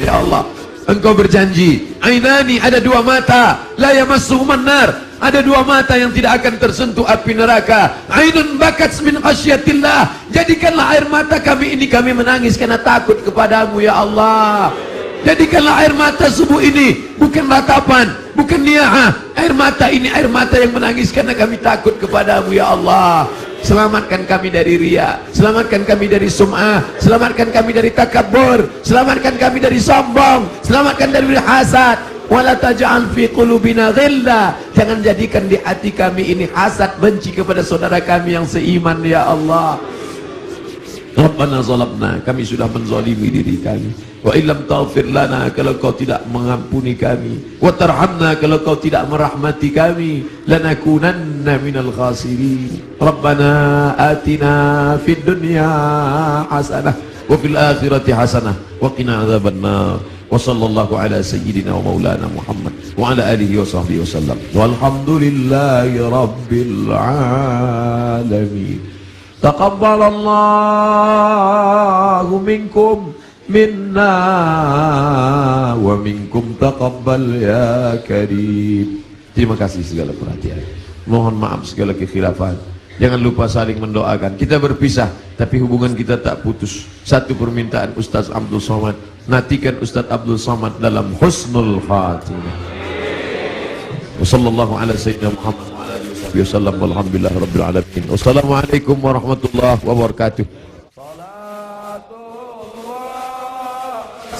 Ya Allah, Engkau berjanji, ainani, ada dua mata, la yamassuhuman nar, ada dua mata yang tidak akan tersentuh api neraka. Ainun bakat min khasyatillah, jadikanlah air mata kami ini kami menangis karena takut kepadamu ya Allah. Jadikanlah air mata subuh ini bukan ratapan, bukan ni'ah. Air mata ini air mata yang menangis karena kami takut kepadamu ya Allah. Selamatkan kami dari riya, selamatkan kami dari sum'ah, selamatkan kami dari takabur, selamatkan kami dari sombong, selamatkan dari hasad. Wala taj'al fi qulubina ghilla, jangan jadikan di hati kami ini hasad, benci kepada saudara kami yang seiman ya Allah. Rabbana zalamna, kami sudah menzalimi diri kami. Wa illam taghfir lana, kalau kau tidak mengampuni kami. Wa tarhamna, kalau kau tidak merahmati kami. Lanakunanna minal khasirin. Rabbana atina fid dunya hasanah wa fil akhirati hasanah wa qina adzabannar. Wa sallallahu ala sayyidina wa maulana Muhammad wa ala alihi wa sahbihi wasallam. Walhamdulillahi rabbil alamin. Taqabbalallahu minkum minna wa minkum taqabbal ya karim. Terima kasih segala perhatian. Mohon maaf segala kekhilafan. Jangan lupa saling mendoakan. Kita berpisah tapi hubungan kita tak putus. Satu permintaan Ustaz Abdul Somad, nantikan Ustaz Abdul Somad dalam husnul khatimah. Wassallallahu ala sayyidina Muhammad wa ala alihi wasallam walhamdulillahi rabbil alamin. Wassalamualaikum warahmatullahi wabarakatuh.